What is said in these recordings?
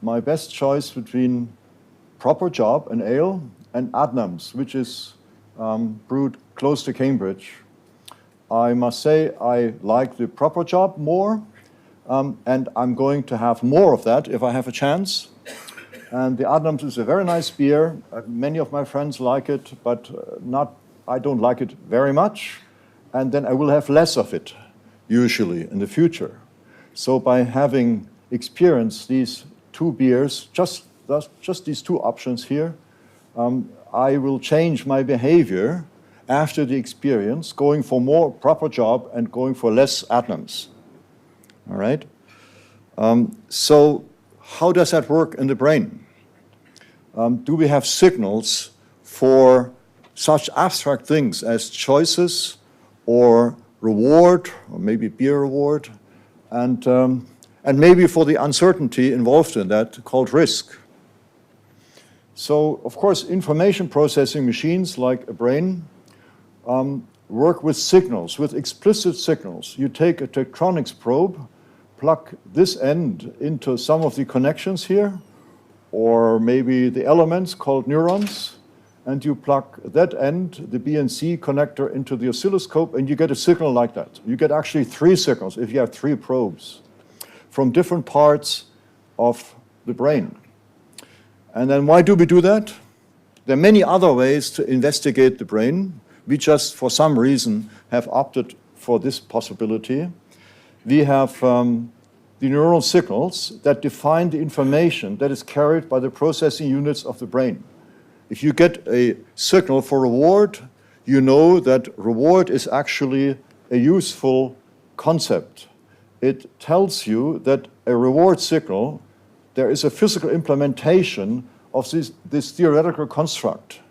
my best choice between proper job, an ale, and Adnams, which is brewed close to Cambridge. I must say I like the proper job more, and I'm going to have more of that if I have a chance. And the Adnams is a very nice beer. Many of my friends like it, but I don't like it very much. And then I will have less of it, usually, in the future. So by having experienced these two beers, just these two options here, I will change my behavior after the experience, going for more proper job and going for less Adnams. All right? So how does that work in the brain? Do we have signals for such abstract things as choices or reward, or maybe beer reward, and maybe for the uncertainty involved in that called risk? So, of course, information processing machines like a brain work with signals, with explicit signals. You take a Tektronix probe, plug this end into some of the connections here, or maybe the elements called neurons, and you plug that end, the BNC connector, into the oscilloscope, and you get a signal like that. You get actually 3 signals if you have 3 probes from different parts of the brain. And then why do we do that? There are many other ways to investigate the brain. We just, for some reason, have opted for this possibility. We have the neural signals that define the information that is carried by the processing units of the brain. If you get a signal for reward, you know that reward is actually a useful concept. It tells you that a reward signal, there is a physical implementation of this theoretical construct.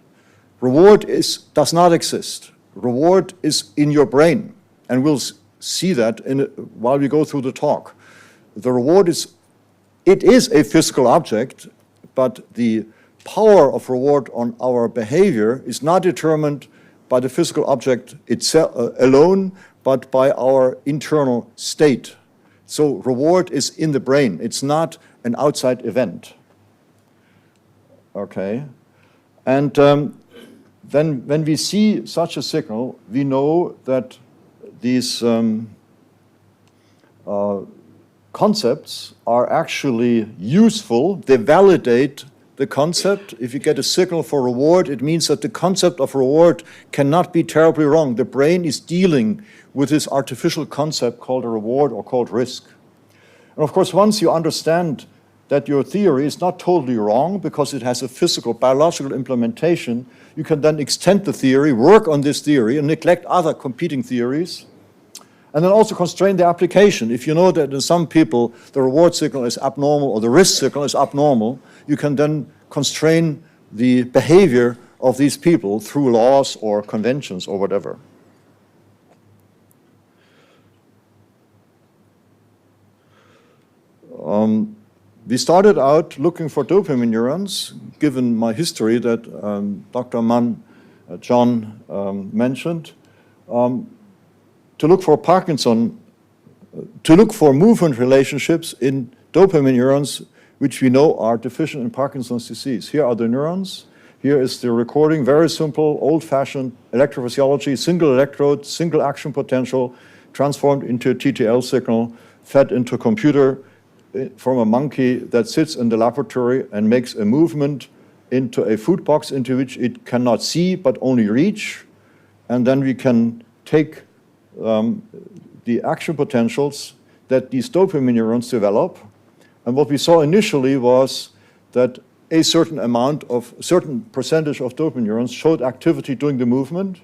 Reward does not exist. Reward is in your brain, and we'll see that while we go through the talk. The reward is a physical object, but the power of reward on our behavior is not determined by the physical object itself alone, but by our internal state. So reward is in the brain. It's not an outside event. Okay? And then when we see such a signal, we know that these concepts are actually useful. They validate the concept. If you get a signal for reward, it means that the concept of reward cannot be terribly wrong. The brain is dealing with this artificial concept called a reward or called risk. And of course, once you understand that your theory is not totally wrong because it has a physical, biological implementation, you can then extend the theory, work on this theory, and neglect other competing theories, and then also constrain the application. If you know that in some people the reward signal is abnormal or the risk signal is abnormal, you can then constrain the behavior of these people through laws or conventions or whatever. We started out looking for dopamine neurons, given my history that Dr. Mann, John mentioned. To look for to look for movement relationships in dopamine neurons, which we know are deficient in Parkinson's disease. Here are the neurons. Here is the recording, very simple, old-fashioned electrophysiology, single electrode, single action potential, transformed into a TTL signal, fed into a computer from a monkey that sits in the laboratory and makes a movement into a food box into which it cannot see but only reach. And then we can take the action potentials that these dopamine neurons develop. And what we saw initially was that a certain percentage of dopamine neurons showed activity during the movement.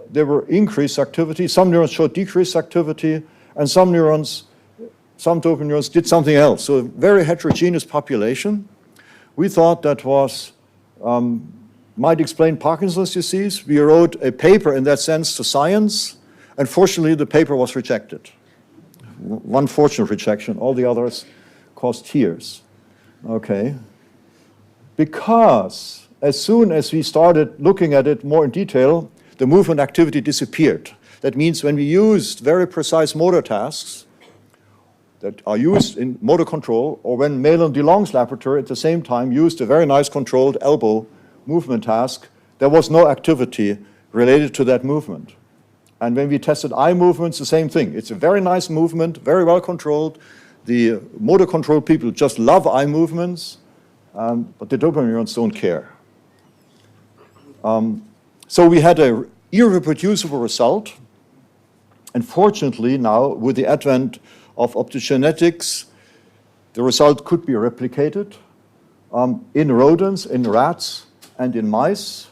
There were increased activity. Some neurons showed decreased activity, and some dopamine neurons did something else. So a very heterogeneous population. We thought that might explain Parkinson's disease. We wrote a paper in that sense to Science. Unfortunately, the paper was rejected. One fortunate rejection, all the others caused tears. Okay. Because as soon as we started looking at it more in detail, the movement activity disappeared. That means when we used very precise motor tasks, that are used in motor control, or when Malin DeLong's laboratory at the same time used a very nice controlled elbow movement task, there was no activity related to that movement. And when we tested eye movements, the same thing. It's a very nice movement, very well controlled. The motor control people just love eye movements, but the dopamine neurons don't care. So we had an irreproducible result. And fortunately now, with the advent of optogenetics, the result could be replicated in rodents, in rats, and in mice.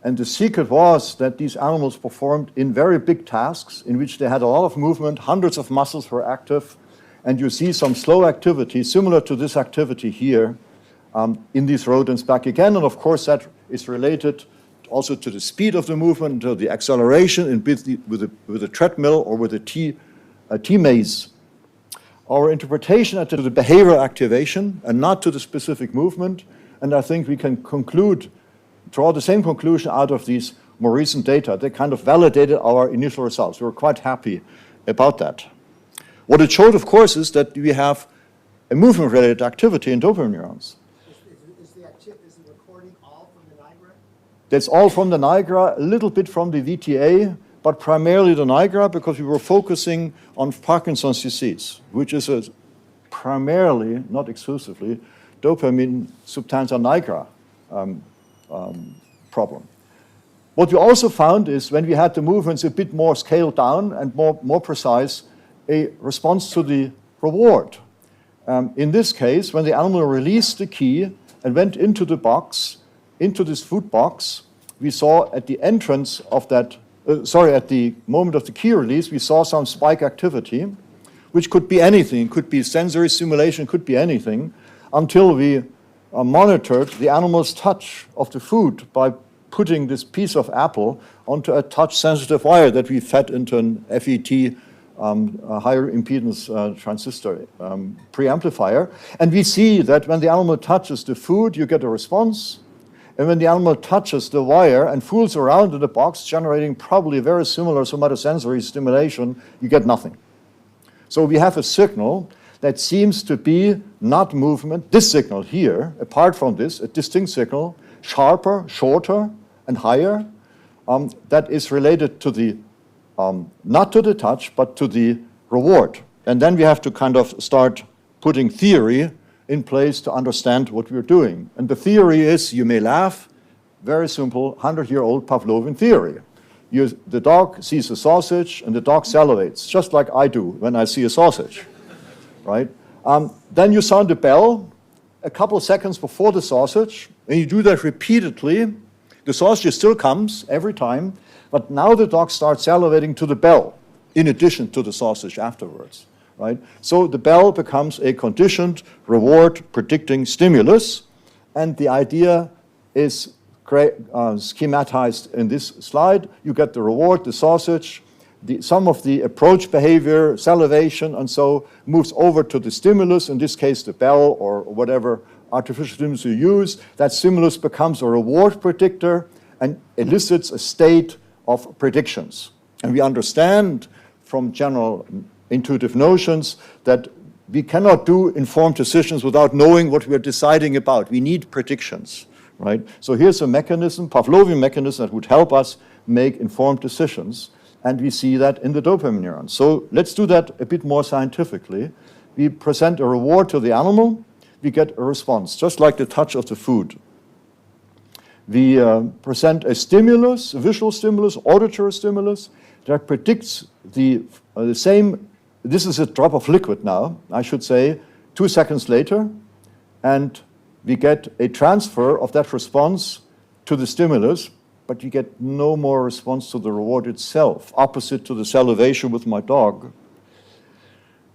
And the secret was that these animals performed in very big tasks in which they had a lot of movement, hundreds of muscles were active, and you see some slow activity similar to this activity here in these rodents back again. And of course, that is related also to the speed of the movement, to the acceleration with a treadmill or with a T-maze. Our interpretation to the behavioral activation and not to the specific movement, and I think we can draw the same conclusion out of these more recent data. They kind of validated our initial results. We were quite happy about that. What it showed, of course, is that we have a movement-related activity in dopamine neurons. Is the recording all from the Niagara? That's all from the Niagara, a little bit from the VTA, but primarily the Niagara, because we were focusing on Parkinson's disease, which is a primarily, not exclusively, dopamine substantia nigra problem. What we also found is when we had the movements a bit more scaled down and more precise, a response to the reward. In this case, when the animal released the key and went into the box, into this food box, we saw at the entrance of that, at the moment of the key release, we saw some spike activity, which could be anything, could be sensory stimulation, could be anything, until we monitored the animal's touch of the food by putting this piece of apple onto a touch-sensitive wire that we fed into an FET higher impedance transistor preamplifier. And we see that when the animal touches the food, you get a response. And when the animal touches the wire and fools around in the box, generating probably very similar somatosensory stimulation, you get nothing. So we have a signal that seems to be not movement. This signal here, apart from this, a distinct signal, sharper, shorter, and higher, that is related to the, not to the touch, but to the reward. And then we have to kind of start putting theory in place to understand what we're doing. And the theory is, you may laugh, very simple, 100-year-old Pavlovian theory. The dog sees a sausage and the dog salivates, just like I do when I see a sausage, right? Then you sound a bell a couple of seconds before the sausage, and you do that repeatedly. The sausage still comes every time, but now the dog starts salivating to the bell, in addition to the sausage afterwards, right? So the bell becomes a conditioned reward predicting stimulus, and the idea is schematized in this slide. You get the reward, the sausage, some of the approach behavior, salivation, and so moves over to the stimulus, in this case the bell or whatever artificial stimulus you use. That stimulus becomes a reward predictor and elicits a state of predictions. And we understand from general intuitive notions that we cannot do informed decisions without knowing what we're deciding about. We need predictions, right? So here's a mechanism, Pavlovian mechanism, that would help us make informed decisions. And we see that in the dopamine neurons. So let's do that a bit more scientifically. We present a reward to the animal, we get a response, just like the touch of the food. We present a stimulus, a visual stimulus, auditory stimulus, that predicts the same. This is a drop of liquid now, I should say, 2 seconds later, and we get a transfer of that response to the stimulus, but you get no more response to the reward itself, opposite to the salivation with my dog.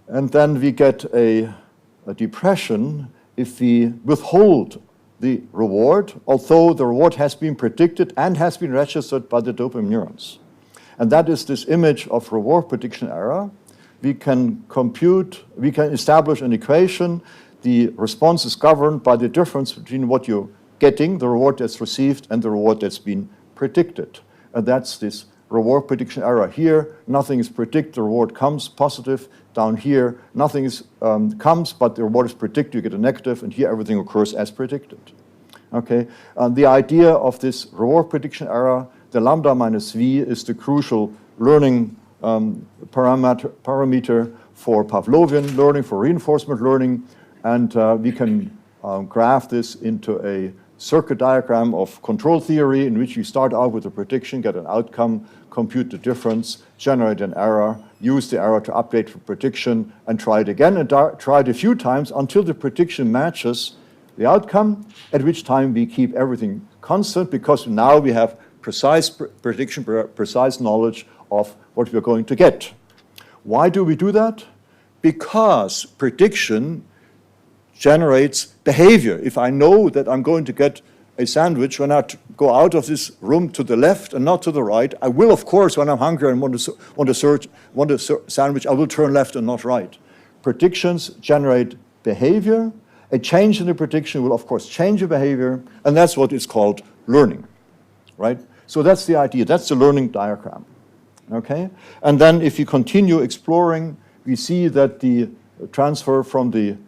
And then we get a depression if we withhold the reward, although the reward has been predicted and has been registered by the dopamine neurons. And that is this image of reward prediction error. We can establish an equation. The response is governed by the difference between what you're getting, the reward that's received, and the reward that's been predicted. And that's this reward prediction error here. Nothing is predicted, the reward comes positive, down here, nothing comes, but the reward is predicted, you get a negative, and here everything occurs as predicted. Okay, the idea of this reward prediction error, the lambda minus v, is the crucial learning parameter for Pavlovian learning, for reinforcement learning, and we can graph this into a circuit diagram of control theory in which you start out with a prediction, get an outcome, compute the difference, generate an error, use the error to update the prediction, and try it again, and try it a few times until the prediction matches the outcome, at which time we keep everything constant, because now we have precise prediction, precise knowledge of what we're going to get. Why do we do that? Because prediction generates behavior. If I know that I'm going to get a sandwich when I go out of this room to the left and not to the right, I will, of course, when I'm hungry and want a sandwich, I will turn left and not right. Predictions generate behavior. A change in the prediction will, of course, change the behavior, and that's what is called learning, right? So that's the idea. That's the learning diagram, okay? And then if you continue exploring, we see that the transfer from the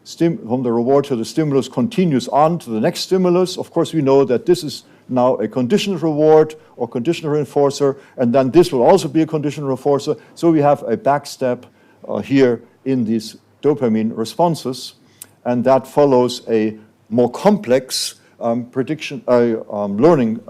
reward to the stimulus continues on to the next stimulus. Of course, we know that this is now a conditional reward or conditional reinforcer, and then this will also be a conditional reinforcer. So we have a backstep here in these dopamine responses, and that follows a more complex learning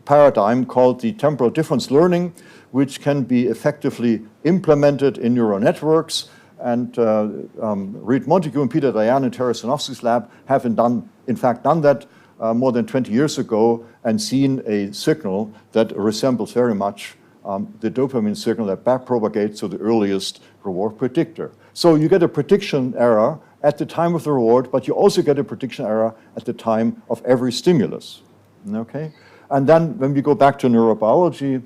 paradigm called the temporal difference learning, which can be effectively implemented in neural networks. And Reid Montague and Peter Dayan in Terry Sanovsky's lab have in fact done that more than 20 years ago and seen a signal that resembles very much the dopamine signal that backpropagates to the earliest reward predictor. So you get a prediction error at the time of the reward, but you also get a prediction error at the time of every stimulus. Okay? And then when we go back to neurobiology,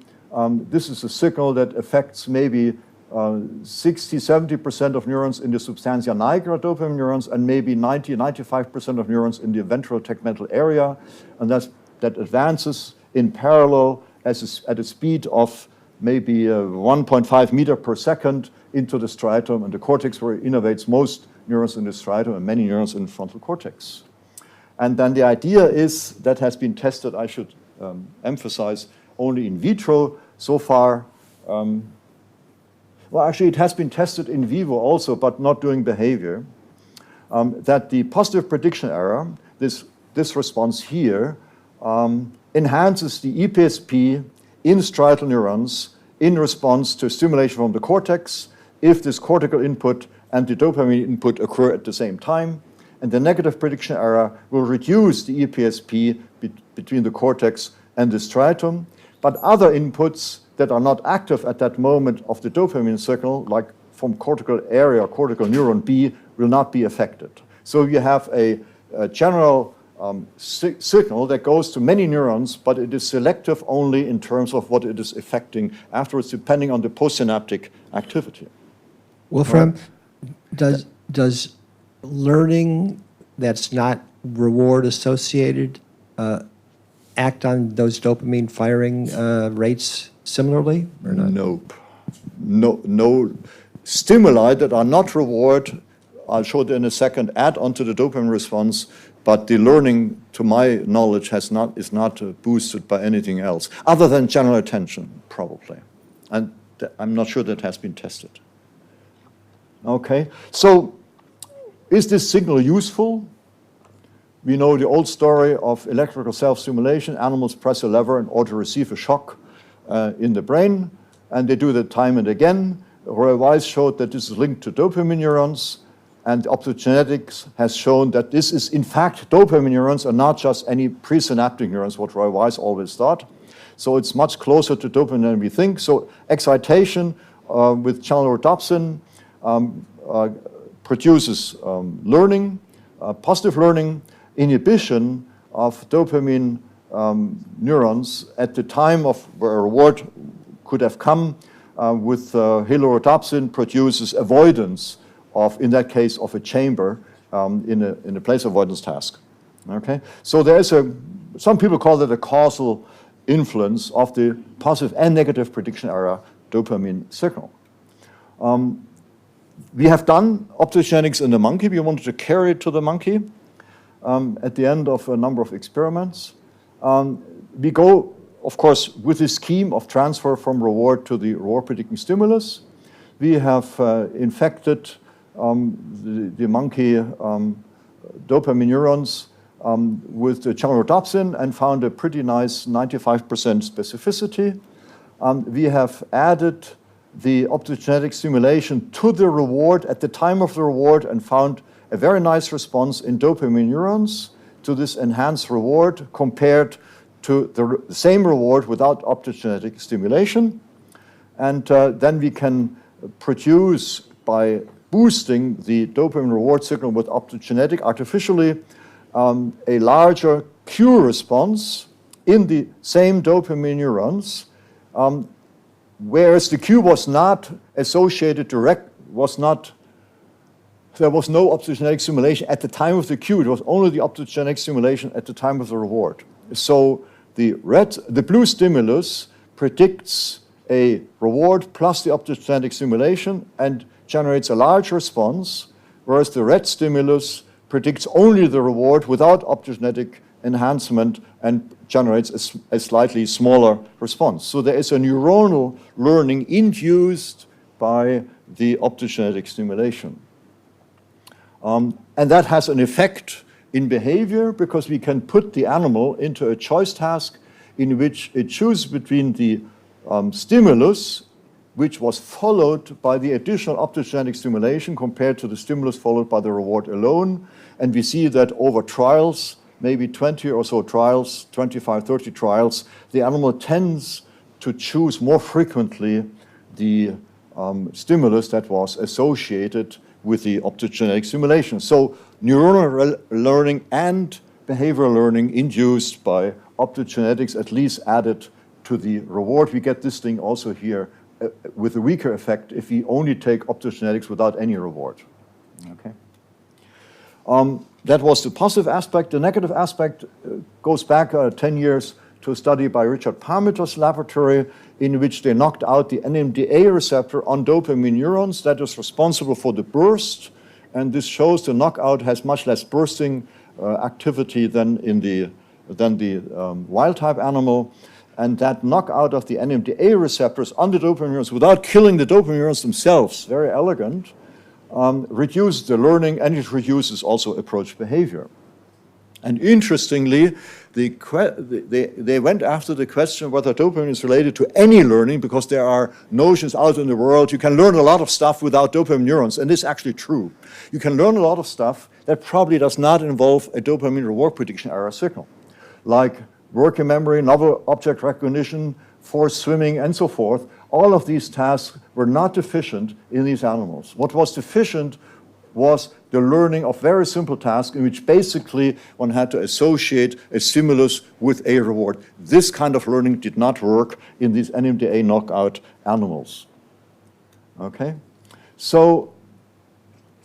this is a signal that affects maybe 60–70% of neurons in the substantia nigra dopamine neurons, and maybe 90–95% of neurons in the ventral tegmental area, and that advances in parallel at a speed of maybe 1.5 meter per second into the striatum and the cortex, where it innervates most neurons in the striatum and many neurons in the frontal cortex. And then the idea is that has been tested, I should emphasize, only in vitro so far. Well, actually, it has been tested in vivo also, but not doing behavior, that the positive prediction error, this response here, enhances the EPSP in striatal neurons in response to stimulation from the cortex if this cortical input and the dopamine input occur at the same time. And the negative prediction error will reduce the EPSP between the cortex and the striatum, but other inputs that are not active at that moment of the dopamine signal, like from cortical area, cortical neuron B, will not be affected. So you have a general signal that goes to many neurons, but it is selective only in terms of what it is affecting afterwards, depending on the postsynaptic activity. Wolfram, does learning that's not reward associated act on those dopamine firing rates similarly or not? Nope. No stimuli that are not reward, I'll show it in a second, add onto the dopamine response, but the learning, to my knowledge, is not boosted by anything else, other than general attention, probably. And I'm not sure that has been tested. Okay, so is this signal useful? We know the old story of electrical self-stimulation. Animals press a lever in order to receive a shock in the brain, and they do that time and again. Roy Weiss showed that this is linked to dopamine neurons, and optogenetics has shown that this is in fact dopamine neurons and not just any presynaptic neurons, what Roy Weiss always thought. So it's much closer to dopamine than we think. So excitation with channel rhodopsin produces learning, positive learning. Inhibition of dopamine neurons at the time of where a reward could have come with halorhodopsin produces avoidance of, in that case, of a chamber in a place avoidance task. Okay, so there is some people call it a causal influence of the positive and negative prediction error dopamine signal. We have done optogenetics in the monkey. We wanted to carry it to the monkey at the end of a number of experiments. We go, of course, with this scheme of transfer from reward to the reward predicting stimulus. We have infected the monkey dopamine neurons with the channelrhodopsin and found a pretty nice 95% specificity. We have added the optogenetic stimulation to the reward at the time of the reward and found a very nice response in dopamine neurons to this enhanced reward compared to the same reward without optogenetic stimulation. And then we can produce, by boosting the dopamine reward signal with optogenetic artificially, a larger cue response in the same dopamine neurons, whereas the cue was not associated there was no optogenetic stimulation at the time of the cue. It was only the optogenetic stimulation at the time of the reward. So the blue stimulus predicts a reward plus the optogenetic stimulation and generates a large response, whereas the red stimulus predicts only the reward without optogenetic enhancement and generates a slightly smaller response. So there is a neuronal learning induced by the optogenetic stimulation. And that has an effect in behavior because we can put the animal into a choice task in which it chooses between the stimulus, which was followed by the additional optogenetic stimulation compared to the stimulus followed by the reward alone. And we see that over trials, maybe 20 or so trials, 25, 30 trials, the animal tends to choose more frequently the stimulus that was associated with the optogenetic stimulation. So neuronal learning and behavioral learning induced by optogenetics at least added to the reward. We get this thing also here with a weaker effect if we only take optogenetics without any reward. Okay. That was the positive aspect. The negative aspect goes back 10 years to a study by Richard Parmitter's laboratory in which they knocked out the NMDA receptor on dopamine neurons that is responsible for the burst. And this shows the knockout has much less bursting activity than the wild-type animal. And that knockout of the NMDA receptors on the dopamine neurons without killing the dopamine neurons themselves, very elegant, reduces the learning, and it reduces also approach behavior. And interestingly, they went after the question whether dopamine is related to any learning, because there are notions out in the world. You can learn a lot of stuff without dopamine neurons, and this is actually true. You can learn a lot of stuff that probably does not involve a dopamine reward prediction error signal, like working memory, novel object recognition, forced swimming, and so forth. All of these tasks were not deficient in these animals. What was deficient was the learning of very simple tasks in which basically one had to associate a stimulus with a reward. This kind of learning did not work in these NMDA knockout animals. Okay? So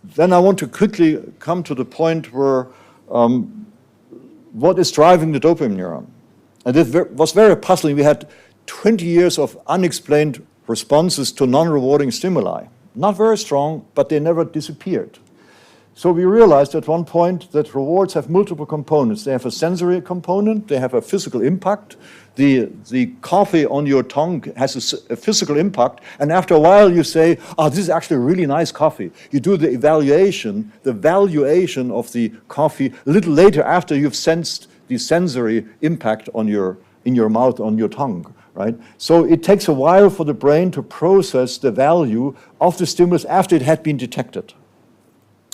then I want to quickly come to the point where what is driving the dopamine neuron? And it was very puzzling. We had 20 years of unexplained responses to non-rewarding stimuli. Not very strong, but they never disappeared. So we realized at one point that rewards have multiple components. They have a sensory component, they have a physical impact. The coffee on your tongue has a physical impact, and after a while you say, oh, this is actually a really nice coffee. You do the evaluation, the valuation of the coffee a little later after you've sensed the sensory impact on in your mouth, on your tongue. Right? So it takes a while for the brain to process the value of the stimulus after it had been detected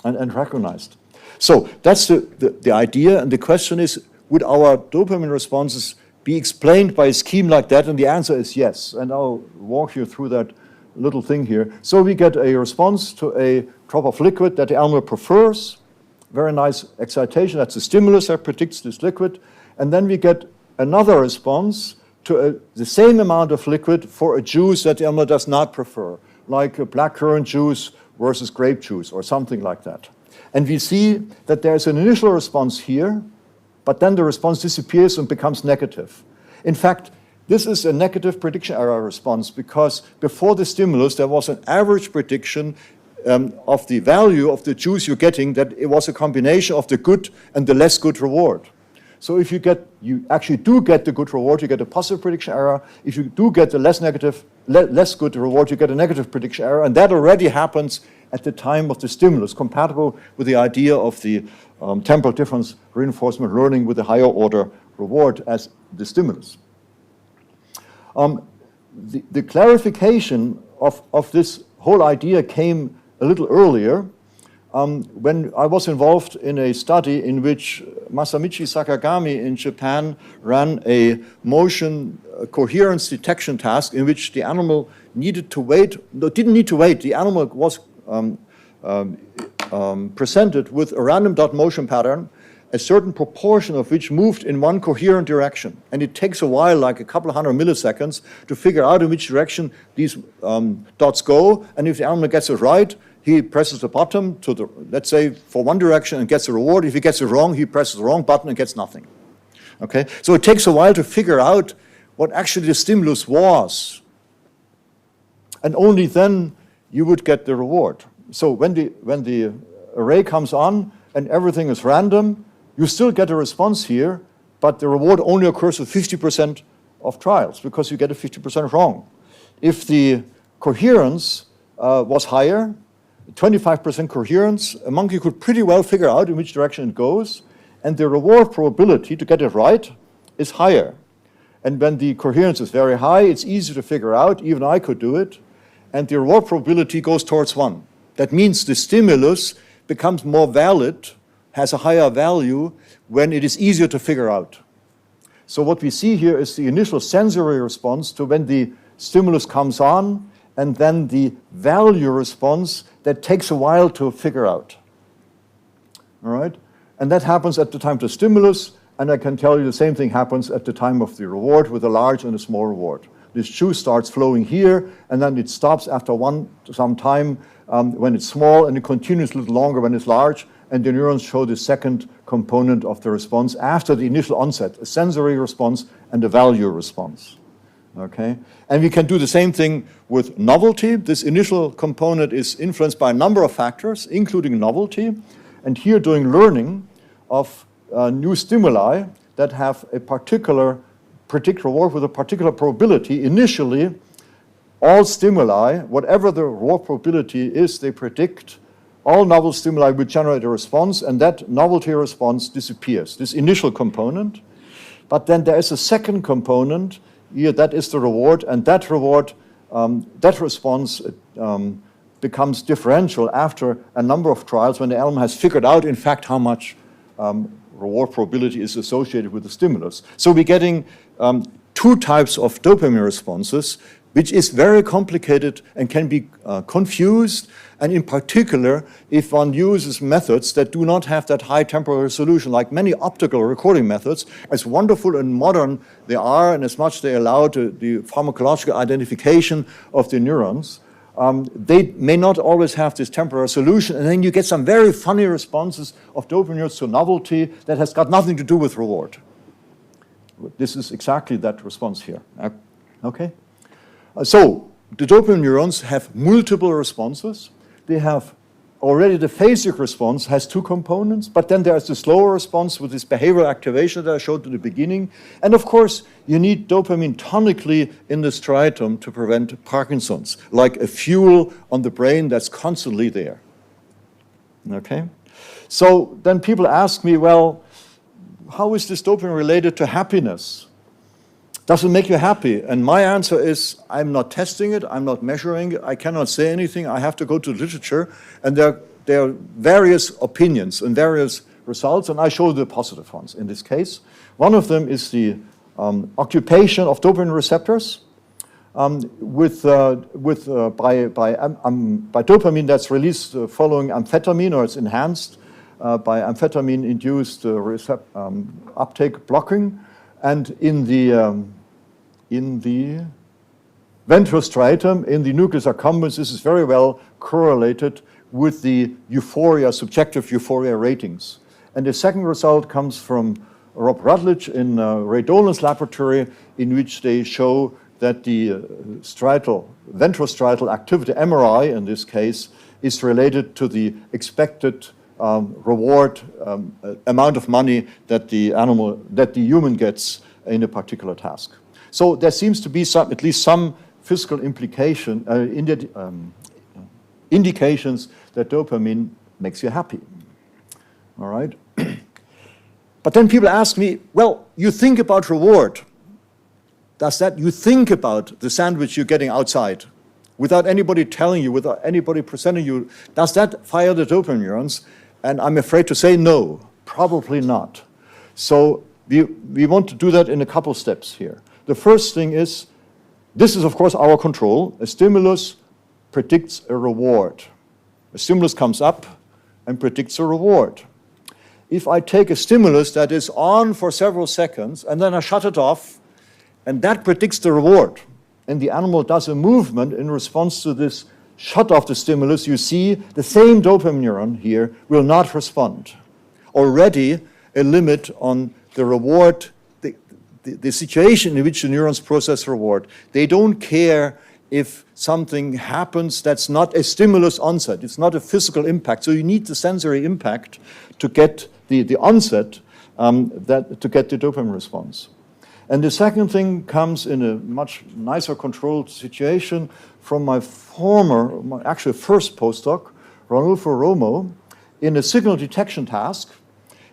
and recognized. So that's the idea, and the question is, would our dopamine responses be explained by a scheme like that? And the answer is yes, and I'll walk you through that little thing here. So we get a response to a drop of liquid that the animal prefers, very nice excitation, that's the stimulus that predicts this liquid, and then we get another response to the same amount of liquid for a juice that the animal does not prefer, like a blackcurrant juice versus grape juice or something like that. And we see that there's an initial response here, but then the response disappears and becomes negative. In fact, this is a negative prediction error response because before the stimulus there was an average prediction of the value of the juice you're getting, that it was a combination of the good and the less good reward. So if you actually do get the good reward, you get a positive prediction error. If you do get the less good reward, you get a negative prediction error, and that already happens at the time of the stimulus, compatible with the idea of the temporal difference reinforcement learning with a higher order reward as the stimulus. The clarification of this whole idea came a little earlier when I was involved in a study in which Masamichi Sakagami in Japan ran a motion coherence detection task in which the animal needed to wait, no, didn't need to wait, the animal was presented with a random dot motion pattern, a certain proportion of which moved in one coherent direction. And it takes a while, like a couple of hundred milliseconds, to figure out in which direction these dots go. And if the animal gets it right, he presses the button to the, let's say, for one direction and gets a reward. If he gets it wrong, he presses the wrong button and gets nothing. Okay? So it takes a while to figure out what actually the stimulus was. And only then you would get the reward. So when the array comes on and everything is random, you still get a response here, but the reward only occurs with 50% of trials because you get a 50% wrong. If the coherence was higher, 25% coherence, a monkey could pretty well figure out in which direction it goes, and the reward probability to get it right is higher. And when the coherence is very high, it's easy to figure out, even I could do it, and the reward probability goes towards 1. That means the stimulus becomes more valid, has a higher value, when it is easier to figure out. So what we see here is the initial sensory response to when the stimulus comes on, and then the value response that takes a while to figure out. All right? And that happens at the time of the stimulus, and I can tell you the same thing happens at the time of the reward with a large and a small reward. This juice starts flowing here, and then it stops after some time when it's small, and it continues a little longer when it's large, and the neurons show the second component of the response after the initial onset, a sensory response and a value response. Okay? And we can do the same thing with novelty. This initial component is influenced by a number of factors, including novelty, and here doing learning of new stimuli that have a particular predict reward with a particular probability. Initially, all stimuli, whatever the reward probability is, they predict all novel stimuli will generate a response, and that novelty response disappears, this initial component. But then there is a second component here, that is the reward, and that reward, that response becomes differential after a number of trials when the animal has figured out, in fact, how much reward probability is associated with the stimulus. So we're getting two types of dopamine responses, which is very complicated and can be confused, and in particular, if one uses methods that do not have that high temporal resolution, like many optical recording methods, as wonderful and modern they are, and as much they allow to the pharmacological identification of the neurons, they may not always have this temporal resolution, and then you get some very funny responses of dopamine neurons to novelty that has got nothing to do with reward. This is exactly that response here. Okay? So the dopamine neurons have multiple responses. They have already the phasic response has two components, but then there's the slower response with this behavioral activation that I showed at the beginning. And of course, you need dopamine tonically in the striatum to prevent Parkinson's, like a fuel on the brain that's constantly there. Okay? So then people ask me, well, how is this dopamine related to happiness? Does it make you happy? And my answer is, I'm not testing it, I'm not measuring it, I cannot say anything, I have to go to the literature, and there are various opinions and various results, and I show the positive ones in this case. One of them is the occupation of dopamine receptors by dopamine that's released following amphetamine, or it's enhanced by amphetamine-induced uptake blocking. And in the ventral striatum, in the nucleus accumbens, this is very well correlated with the euphoria, subjective euphoria ratings. And the second result comes from Rob Rutledge in Ray Dolan's laboratory, in which they show that the ventral striatal activity, MRI in this case, is related to the expected reward amount of money that the human gets in a particular task. So there seems to be at least some physical implication, indications that dopamine makes you happy. All right? But then people ask me, well, you think about reward. You think about the sandwich you're getting outside without anybody telling you, without anybody presenting you. Does that fire the dopamine neurons? And I'm afraid to say no, probably not. So we want to do that in a couple steps here. The first thing is, this is of course our control. A stimulus predicts a reward. A stimulus comes up and predicts a reward. If I take a stimulus that is on for several seconds and then I shut it off, and that predicts the reward, and the animal does a movement in response to this shut off the stimulus, you see the same dopamine neuron here will not respond. Already a limit on the reward, the situation in which the neurons process reward. They don't care if something happens that's not a stimulus onset. It's not a physical impact. So you need the sensory impact to get the onset, to get the dopamine response. And the second thing comes in a much nicer controlled situation from my actually first postdoc, Ranulfo Romo, in a signal detection task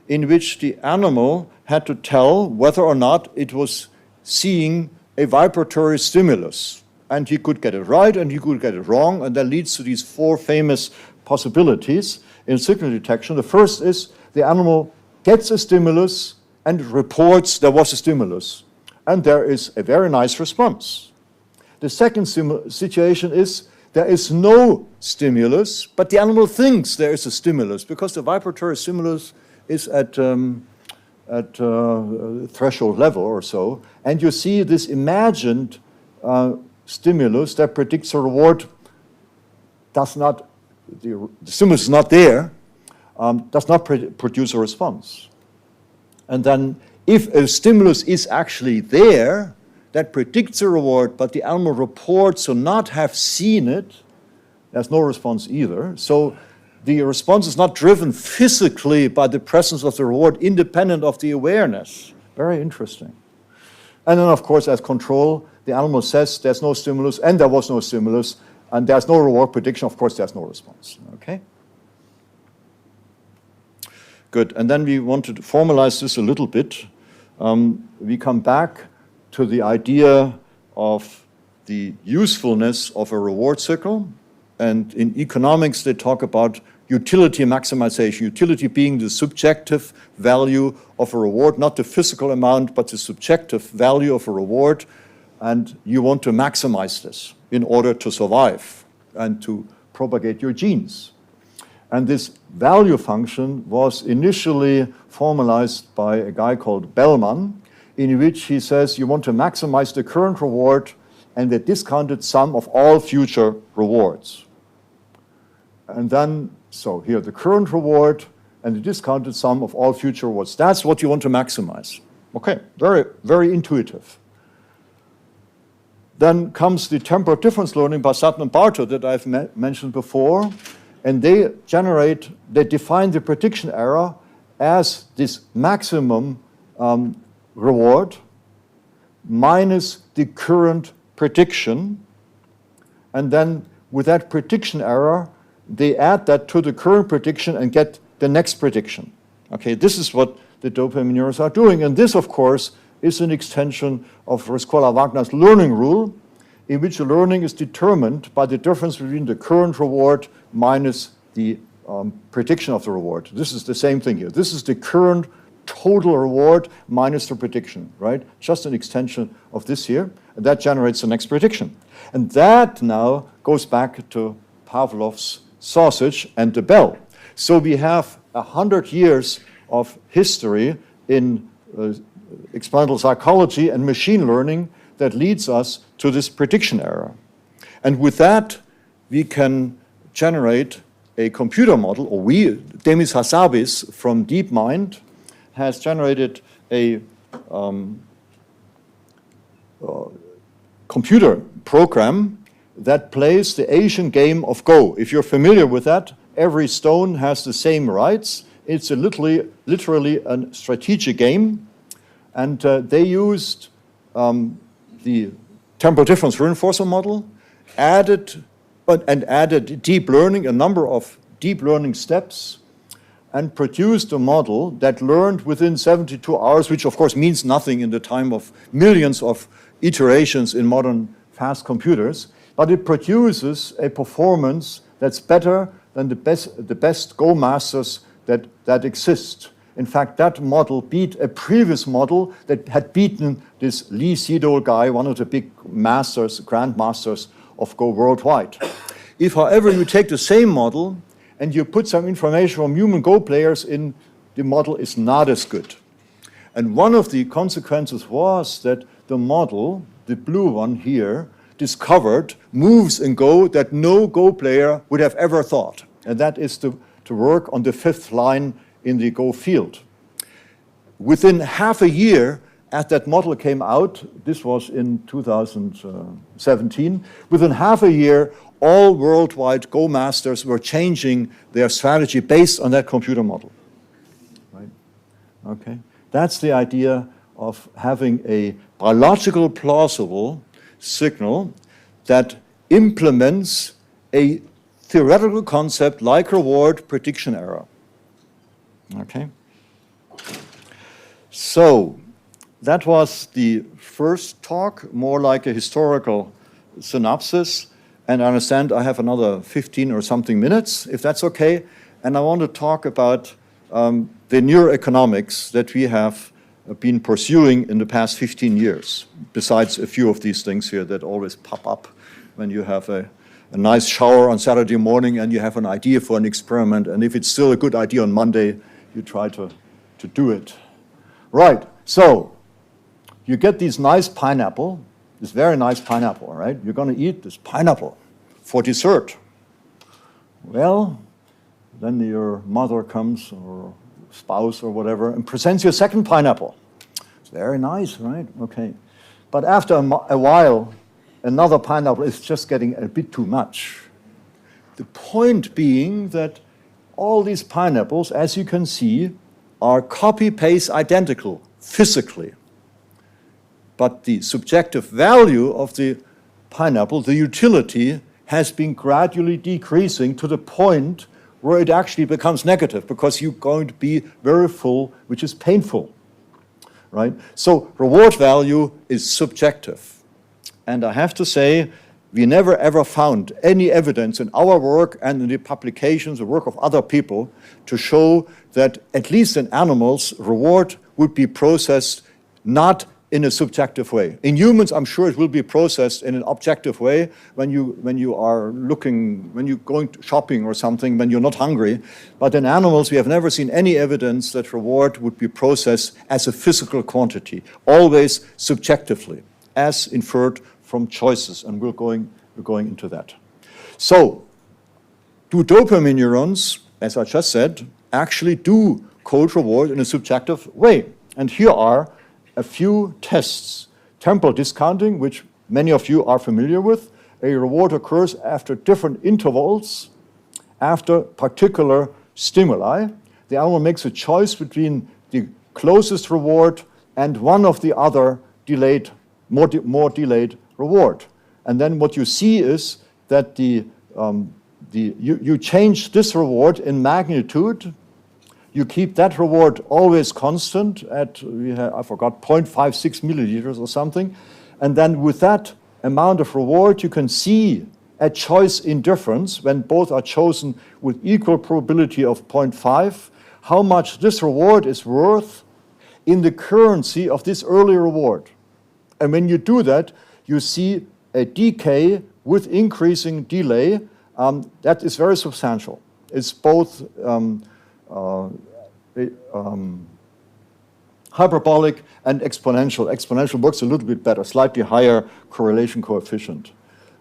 in which the animal had to tell whether or not it was seeing a vibratory stimulus. And he could get it right and he could get it wrong, and that leads to these 4 famous possibilities in signal detection. The first is the animal gets a stimulus and reports there was a stimulus, and there is a very nice response. The second situation is there is no stimulus, but the animal thinks there is a stimulus because the vibratory stimulus is at threshold level or so, and you see this imagined stimulus that predicts a reward the stimulus is not there, does not produce a response. And then if a stimulus is actually there, that predicts a reward, but the animal reports to not have seen it, there's no response either. So the response is not driven physically by the presence of the reward, independent of the awareness. Very interesting. And then, of course, as control, the animal says there's no stimulus, and there was no stimulus, and there's no reward prediction. Of course, there's no response. Okay? Good. And then we want to formalize this a little bit. We come back to the idea of the usefulness of a reward circle. And in economics, they talk about utility maximization, utility being the subjective value of a reward, not the physical amount, but the subjective value of a reward. And you want to maximize this in order to survive and to propagate your genes. And this value function was initially formalized by a guy called Bellman, in which he says you want to maximize the current reward and the discounted sum of all future rewards. And then, so here, the current reward and the discounted sum of all future rewards. That's what you want to maximize. Okay, very, very intuitive. Then comes the temporal difference learning by Sutton and Bartow that I've mentioned before. And they define the prediction error as this maximum reward minus the current prediction. And then with that prediction error, they add that to the current prediction and get the next prediction. Okay, this is what the dopamine neurons are doing. And this, of course, is an extension of Rescorla-Wagner's learning rule, in which the learning is determined by the difference between the current reward minus the prediction of the reward. This is the same thing here. This is the current total reward minus the prediction, right? Just an extension of this here, and that generates the next prediction. And that now goes back to Pavlov's sausage and the bell. So we have 100 years of history in experimental psychology and machine learning that leads us to this prediction error. And with that, we can generate a computer model, or Demis Hassabis from DeepMind has generated a computer program that plays the Asian game of Go. If you're familiar with that, every stone has the same rights. It's literally a strategic game. And they used the temporal difference reinforcement model, added deep learning, a number of deep learning steps, and produced a model that learned within 72 hours, which of course means nothing in the time of millions of iterations in modern fast computers, but it produces a performance that's better than the best Go masters that exist. In fact, that model beat a previous model that had beaten this Lee Sedol guy, one of the big masters, grandmasters of Go worldwide. If, however, you take the same model and you put some information from human Go players in, the model is not as good. And one of the consequences was that the model, the blue one here, discovered moves in Go that no Go player would have ever thought. And that is to work on the fifth line in the Go field. Within half a year, as that model came out, this was in 2017, within half a year, all worldwide Go masters were changing their strategy based on that computer model. Right? Okay. That's the idea of having a biological plausible signal that implements a theoretical concept like reward prediction error. Okay. So that was the first talk, more like a historical synopsis. And I understand I have another 15 or something minutes, if that's okay. And I want to talk about the neuroeconomics that we have been pursuing in the past 15 years, besides a few of these things here that always pop up when you have a nice shower on Saturday morning and you have an idea for an experiment. And if it's still a good idea on Monday, you try to do it. Right, so you get this nice pineapple, this very nice pineapple, right? You're going to eat this pineapple for dessert. Well, then your mother comes, or spouse or whatever, and presents you a second pineapple. It's very nice, right? Okay. But after a while, another pineapple is just getting a bit too much. The point being that all these pineapples, as you can see, are copy-paste identical physically. But the subjective value of the pineapple, the utility, has been gradually decreasing to the point where it actually becomes negative because you're going to be very full, which is painful, right? So reward value is subjective. And I have to say, we never ever found any evidence in our work and in the publications, the work of other people, to show that, at least in animals, reward would be processed not in a subjective way. In humans, I'm sure it will be processed in an objective way when you are looking, when you're going shopping or something, when you're not hungry. But in animals, we have never seen any evidence that reward would be processed as a physical quantity, always subjectively, as inferred from choices, and we're going into that. So, do dopamine neurons, as I just said, actually do code reward in a subjective way? And here are a few tests. Temporal discounting, which many of you are familiar with. A reward occurs after different intervals, after particular stimuli. The animal makes a choice between the closest reward and one of the other delayed, more delayed reward. And then what you see is that you change this reward in magnitude. You keep that reward always constant at, I forgot, 0.56 milliliters or something. And then with that amount of reward, you can see a choice indifference when both are chosen with equal probability of 0.5, how much this reward is worth in the currency of this early reward. And when you do that, you see a decay with increasing delay. That is very substantial. It's both hyperbolic and exponential. Exponential works a little bit better, slightly higher correlation coefficient.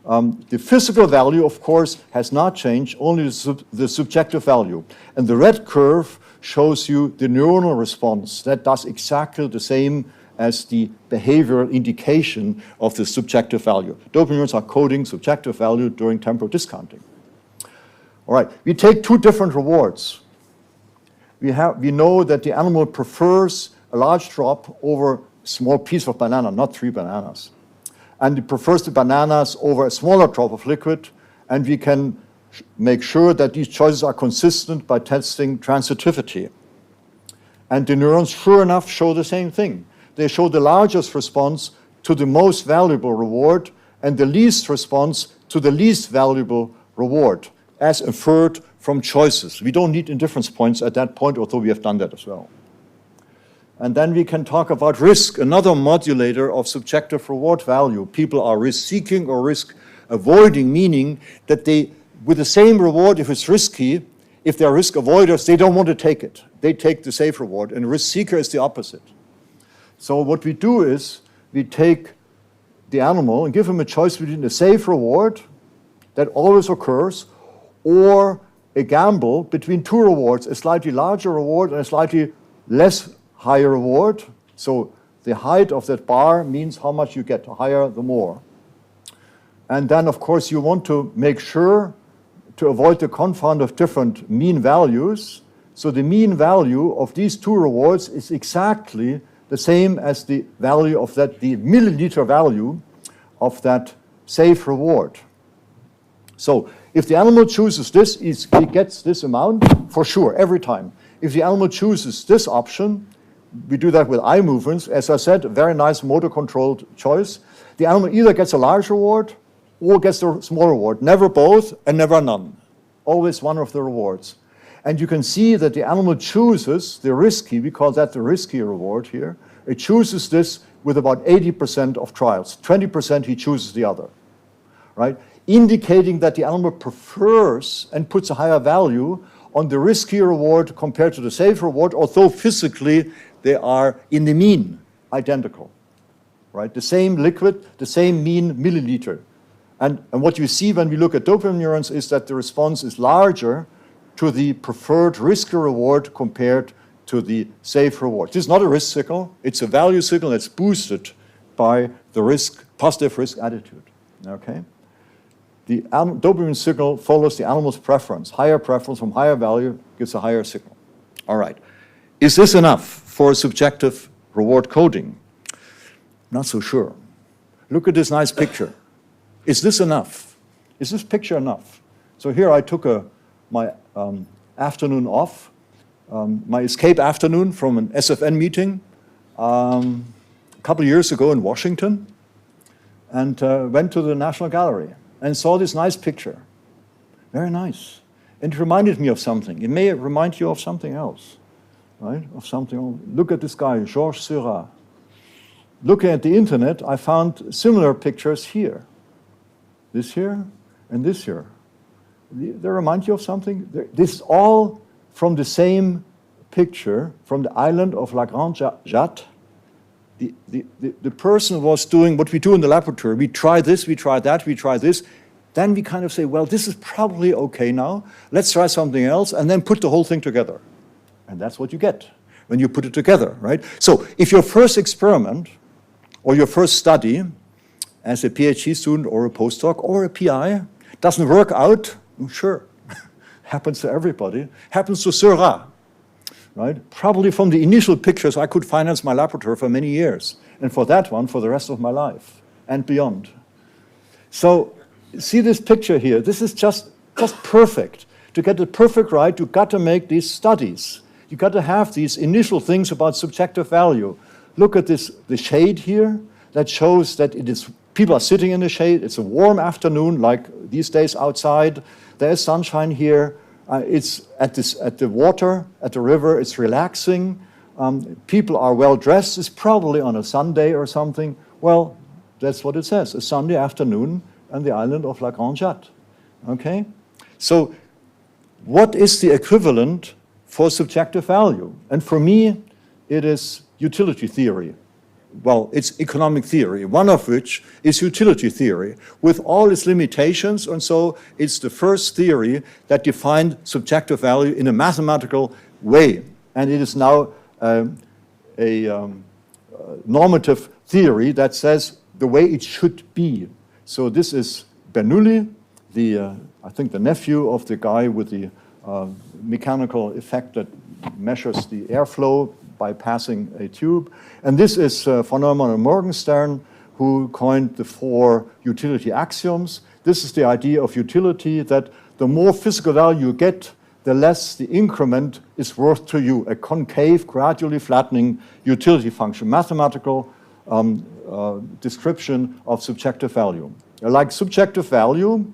The physical value, of course, has not changed, only the subjective value. And the red curve shows you the neuronal response. That does exactly the same as the behavioral indication of the subjective value. Dopamine neurons are coding subjective value during temporal discounting. All right, we take two different rewards. We know that the animal prefers a large drop over a small piece of banana, not 3 bananas. And it prefers the bananas over a smaller drop of liquid, and we can make sure that these choices are consistent by testing transitivity. And the neurons, sure enough, show the same thing. They show the largest response to the most valuable reward and the least response to the least valuable reward, as inferred from choices. We don't need indifference points at that point, although we have done that as well. And then we can talk about risk, another modulator of subjective reward value. People are risk-seeking or risk-avoiding, meaning that they, with the same reward, if it's risky, if they're risk avoiders, they don't want to take it. They take the safe reward, and risk seeker is the opposite. So what we do is we take the animal and give him a choice between a safe reward that always occurs or a gamble between two rewards, a slightly larger reward and a slightly less higher reward. So the height of that bar means how much you get. The higher, the more. And then, of course, you want to make sure to avoid the confound of different mean values. So the mean value of these two rewards is exactly the same as the value of that, the milliliter value of that safe reward. So if the animal chooses this, he gets this amount for sure, every time. If the animal chooses this option, we do that with eye movements. As I said, a very nice motor-controlled choice. The animal either gets a large reward or gets a small reward. Never both and never none. Always one of the rewards. And you can see that the animal chooses the risky, we call that the risky reward here. It chooses this with about 80% of trials. 20% he chooses the other, right? Indicating that the animal prefers and puts a higher value on the risky reward compared to the safe reward, although physically they are in the mean identical, right? The same liquid, the same mean milliliter. And what you see when we look at dopamine neurons is that the response is larger to the preferred risk reward compared to the safe reward. This is not a risk signal, it's a value signal that's boosted by the risk, positive risk attitude, okay? The dopamine signal follows the animal's preference. Higher preference from higher value gives a higher signal. All right, is this enough for subjective reward coding? Not so sure. Look at this nice picture. Is this enough? Is this picture enough? So here I took my afternoon off, my escape afternoon from an SFN meeting a couple of years ago in Washington, and went to the National Gallery and saw this nice picture. Very nice. And it reminded me of something. It may remind you of something else, right? Of something else. Look at this guy, Georges Seurat. Looking at the internet, I found similar pictures here. This here and this here. They remind you of something? This is all from the same picture from the island of La Grande Jatte. The person was doing what we do in the laboratory. We try this, we try that, we try this. Then we kind of say, well, this is probably okay now. Let's try something else, and then put the whole thing together. And that's what you get when you put it together, right? So if your first experiment or your first study as a PhD student or a postdoc or a PI doesn't work out, sure, happens to everybody, happens to Seurat, right? Probably from the initial pictures, I could finance my laboratory for many years, and for that one, for the rest of my life and beyond. So, see this picture here. This is just perfect. To get it perfect right, you've got to make these studies. You've got to have these initial things about subjective value. Look at this, the shade here, that shows that it is, people are sitting in the shade. It's a warm afternoon, like these days outside. There is sunshine here. It's at the water, at the river. It's relaxing. People are well dressed. It's probably on a Sunday or something. Well, that's what it says, a Sunday afternoon on the island of La Grande Jatte. Okay? So what is the equivalent for subjective value? And for me, it is utility theory. Well, it's economic theory, one of which is utility theory, with all its limitations, and so it's the first theory that defined subjective value in a mathematical way. And it is now a normative theory that says the way it should be. So this is Bernoulli, I think the nephew of the guy with the mechanical effect that measures the airflow by passing a tube. And this is von Neumann and Morgenstern, who coined the 4 utility axioms. This is the idea of utility, that the more physical value you get, the less the increment is worth to you. A concave, gradually flattening utility function, mathematical description of subjective value. Like subjective value,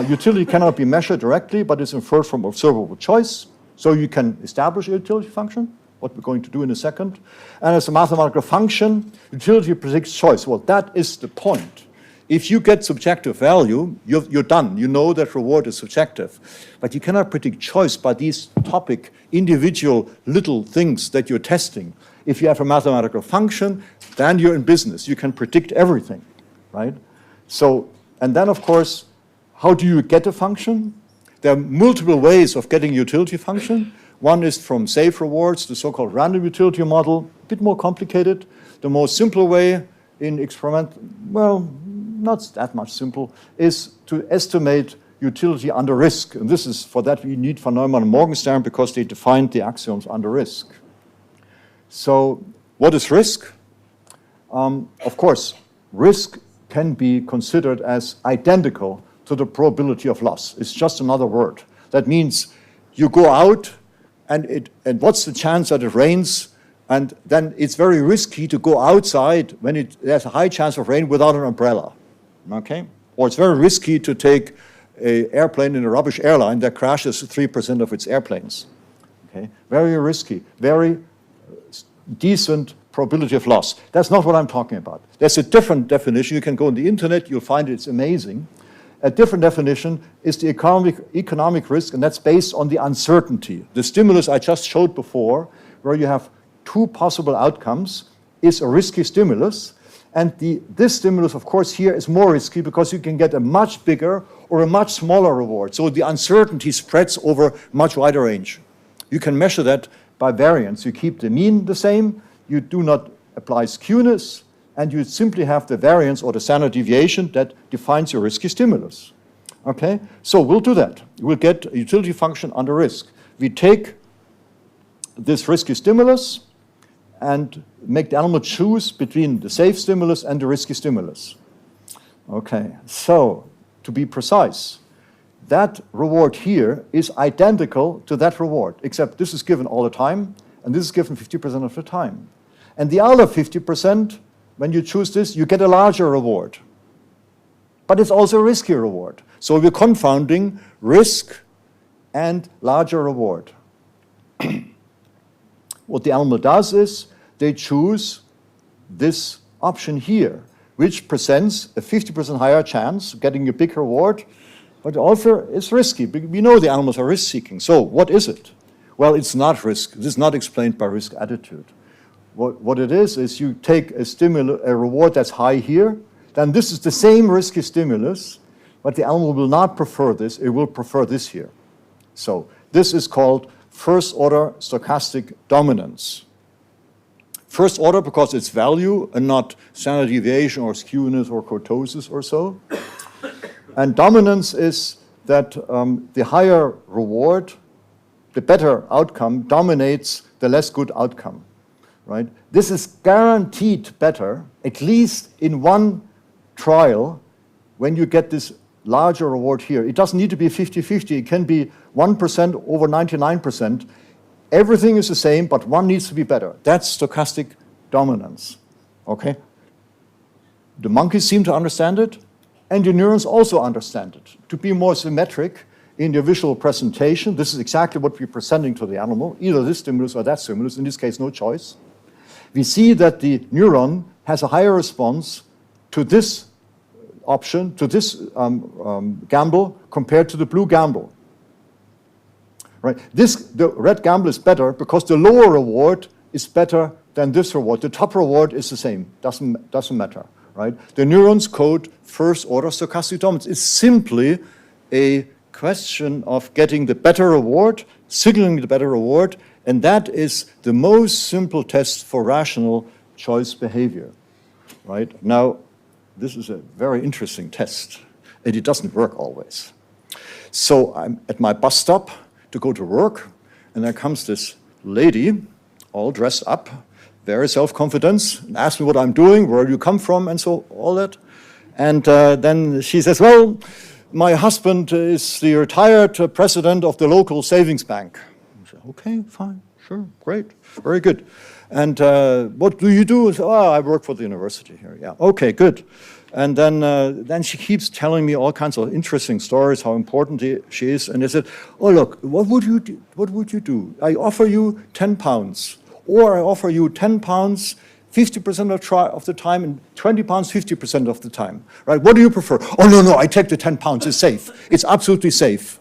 utility cannot be measured directly, but is inferred from observable choice. So you can establish a utility function, what we're going to do in a second. And as a mathematical function, utility predicts choice. Well, that is the point. If you get subjective value, you're done. You know that reward is subjective. But you cannot predict choice by these topic, individual little things that you're testing. If you have a mathematical function, then you're in business. You can predict everything, right? So, and then of course, how do you get a function? There are multiple ways of getting utility function. One is from safe rewards, the so-called random utility model, a bit more complicated. The most simple way in experiment, well, not that much simple, is to estimate utility under risk. And this is, for that we need von Neumann and Morgenstern because they defined the axioms under risk. So what is risk? Of course, risk can be considered as identical to the probability of loss. It's just another word. That means you go out and what's the chance that it rains? And then it's very risky to go outside when there's a high chance of rain without an umbrella, okay? Or it's very risky to take an airplane in a rubbish airline that crashes 3% of its airplanes, okay? Very risky, very decent probability of loss. That's not what I'm talking about. There's a different definition. You can go on the internet, you'll find it's amazing. A different definition is the economic risk, and that's based on the uncertainty. The stimulus I just showed before, where you have 2 possible outcomes, is a risky stimulus. And this stimulus, of course, here is more risky because you can get a much bigger or a much smaller reward. So the uncertainty spreads over much wider range. You can measure that by variance. You keep the mean the same, you do not apply skewness, and you simply have the variance or the standard deviation that defines your risky stimulus. Okay, so we'll do that. We'll get a utility function under risk. We take this risky stimulus and make the animal choose between the safe stimulus and the risky stimulus. Okay, so to be precise, that reward here is identical to that reward, except this is given all the time, and this is given 50% of the time. And the other 50%, when you choose this, you get a larger reward. But it's also a risky reward. So we're confounding risk and larger reward. What the animal does is they choose this option here, which presents a 50% higher chance of getting a big reward, but also it's risky. We know the animals are risk-seeking. So what is it? Well, it's not risk. This is not explained by risk attitude. What it is you take a reward that's high here, then this is the same risky stimulus, but the animal will not prefer this, it will prefer this here. So this is called first-order stochastic dominance. First order because it's value and not standard deviation or skewness or kurtosis or so. And dominance is that the higher reward, the better outcome, dominates the less good outcome. Right? This is guaranteed better, at least in one trial, when you get this larger reward here. It doesn't need to be 50-50. It can be 1% over 99%. Everything is the same, but one needs to be better. That's stochastic dominance. Okay? The monkeys seem to understand it, and the neurons also understand it. To be more symmetric in the visual presentation, this is exactly what we're presenting to the animal, either this stimulus or that stimulus, in this case, no choice. We see that the neuron has a higher response to this option, to this gamble, compared to the blue gamble. Right? The red gamble is better because the lower reward is better than this reward. The top reward is the same, doesn't matter. Right? The neurons code first-order stochastic dominance. It's simply a question of getting the better reward, signaling the better reward, and that is the most simple test for rational choice behavior, right? Now, this is a very interesting test, and it doesn't work always. So I'm at my bus stop to go to work, and there comes this lady, all dressed up, very self-confident, and asks me what I'm doing, where you come from, and so all that. And then she says, well, my husband is the retired president of the local savings bank. I say, okay, fine, sure, great, very good. And what do you do? I say, oh, I work for the university here, yeah, okay, good. And then she keeps telling me all kinds of interesting stories, how important she is. And I said, oh, look, what would you do? What would you do? I offer you 10 pounds, or I offer you 10 pounds 50% of the time and 20 pounds 50% of the time, right? What do you prefer? Oh, no, I take the 10 pounds, it's safe. It's absolutely safe.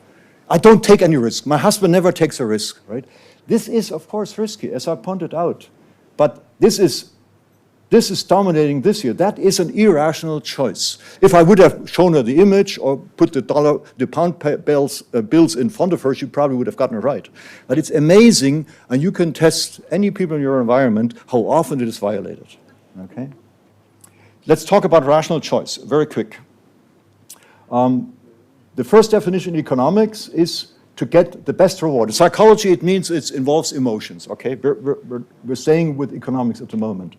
I don't take any risk. My husband never takes a risk, right? This is, of course, risky, as I pointed out. But this is dominating this year. That is an irrational choice. If I would have shown her the image or put the pound bills in front of her, she probably would have gotten it right. But it's amazing, and you can test any people in your environment how often it is violated. Okay? Let's talk about rational choice, very quick. The first definition in economics is to get the best reward. In psychology, it means it involves emotions. Okay, we're staying with economics at the moment.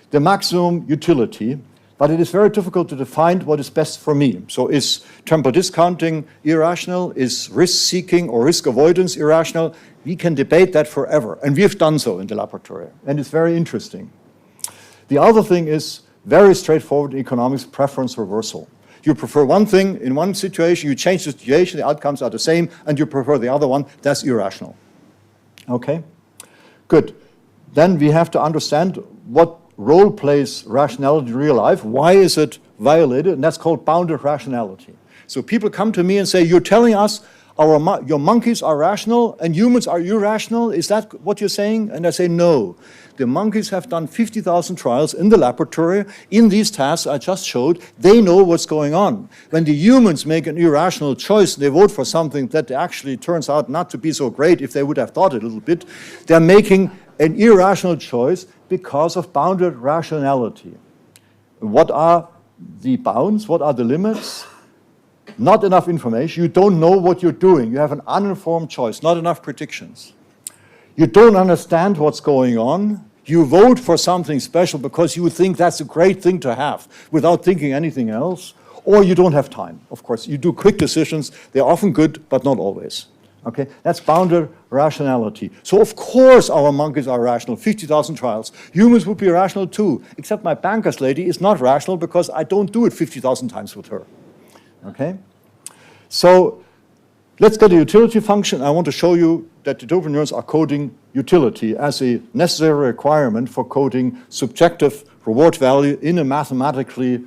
The maximum utility, but it is very difficult to define what is best for me. So is temporal discounting irrational? Is risk-seeking or risk avoidance irrational? We can debate that forever, and we have done so in the laboratory, and it's very interesting. The other thing is very straightforward in economics, preference reversal. You prefer one thing in one situation, you change the situation, the outcomes are the same, and you prefer the other one. That's irrational. Okay? Good. Then we have to understand what role plays rationality in real life. Why is it violated? And that's called bounded rationality. So people come to me and say, you're telling us your monkeys are rational and humans are irrational? Is that what you're saying? And I say, no. The monkeys have done 50,000 trials in the laboratory. In these tasks I just showed, they know what's going on. When the humans make an irrational choice, they vote for something that actually turns out not to be so great if they would have thought it a little bit. They're making an irrational choice because of bounded rationality. What are the bounds? What are the limits? Not enough information. You don't know what you're doing. You have an uninformed choice, not enough predictions. You don't understand what's going on. You vote for something special because you think that's a great thing to have without thinking anything else. Or you don't have time. Of course, you do quick decisions. They're often good, but not always. Okay, that's bounded rationality. So of course our monkeys are rational, 50,000 trials. Humans would be rational too, except my banker's lady is not rational because I don't do it 50,000 times with her. Okay, so let's get a utility function. I want to show you that the dopamine neurons are coding utility as a necessary requirement for coding subjective reward value in a mathematically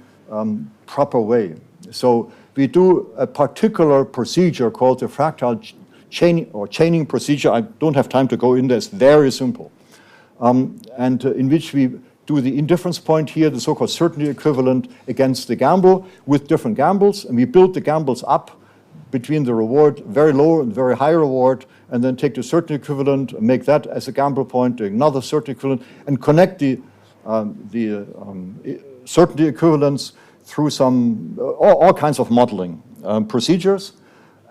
proper way. So we do a particular procedure called the fractal chaining procedure. I don't have time to go in there. It's very simple. In which we do the indifference point here, the so-called certainty equivalent against the gamble with different gambles. And we build the gambles up between the reward, very low and very high reward, and then take the certainty equivalent and make that as a gamble point, another certainty equivalent, and connect the certainty equivalents through some all kinds of modeling procedures.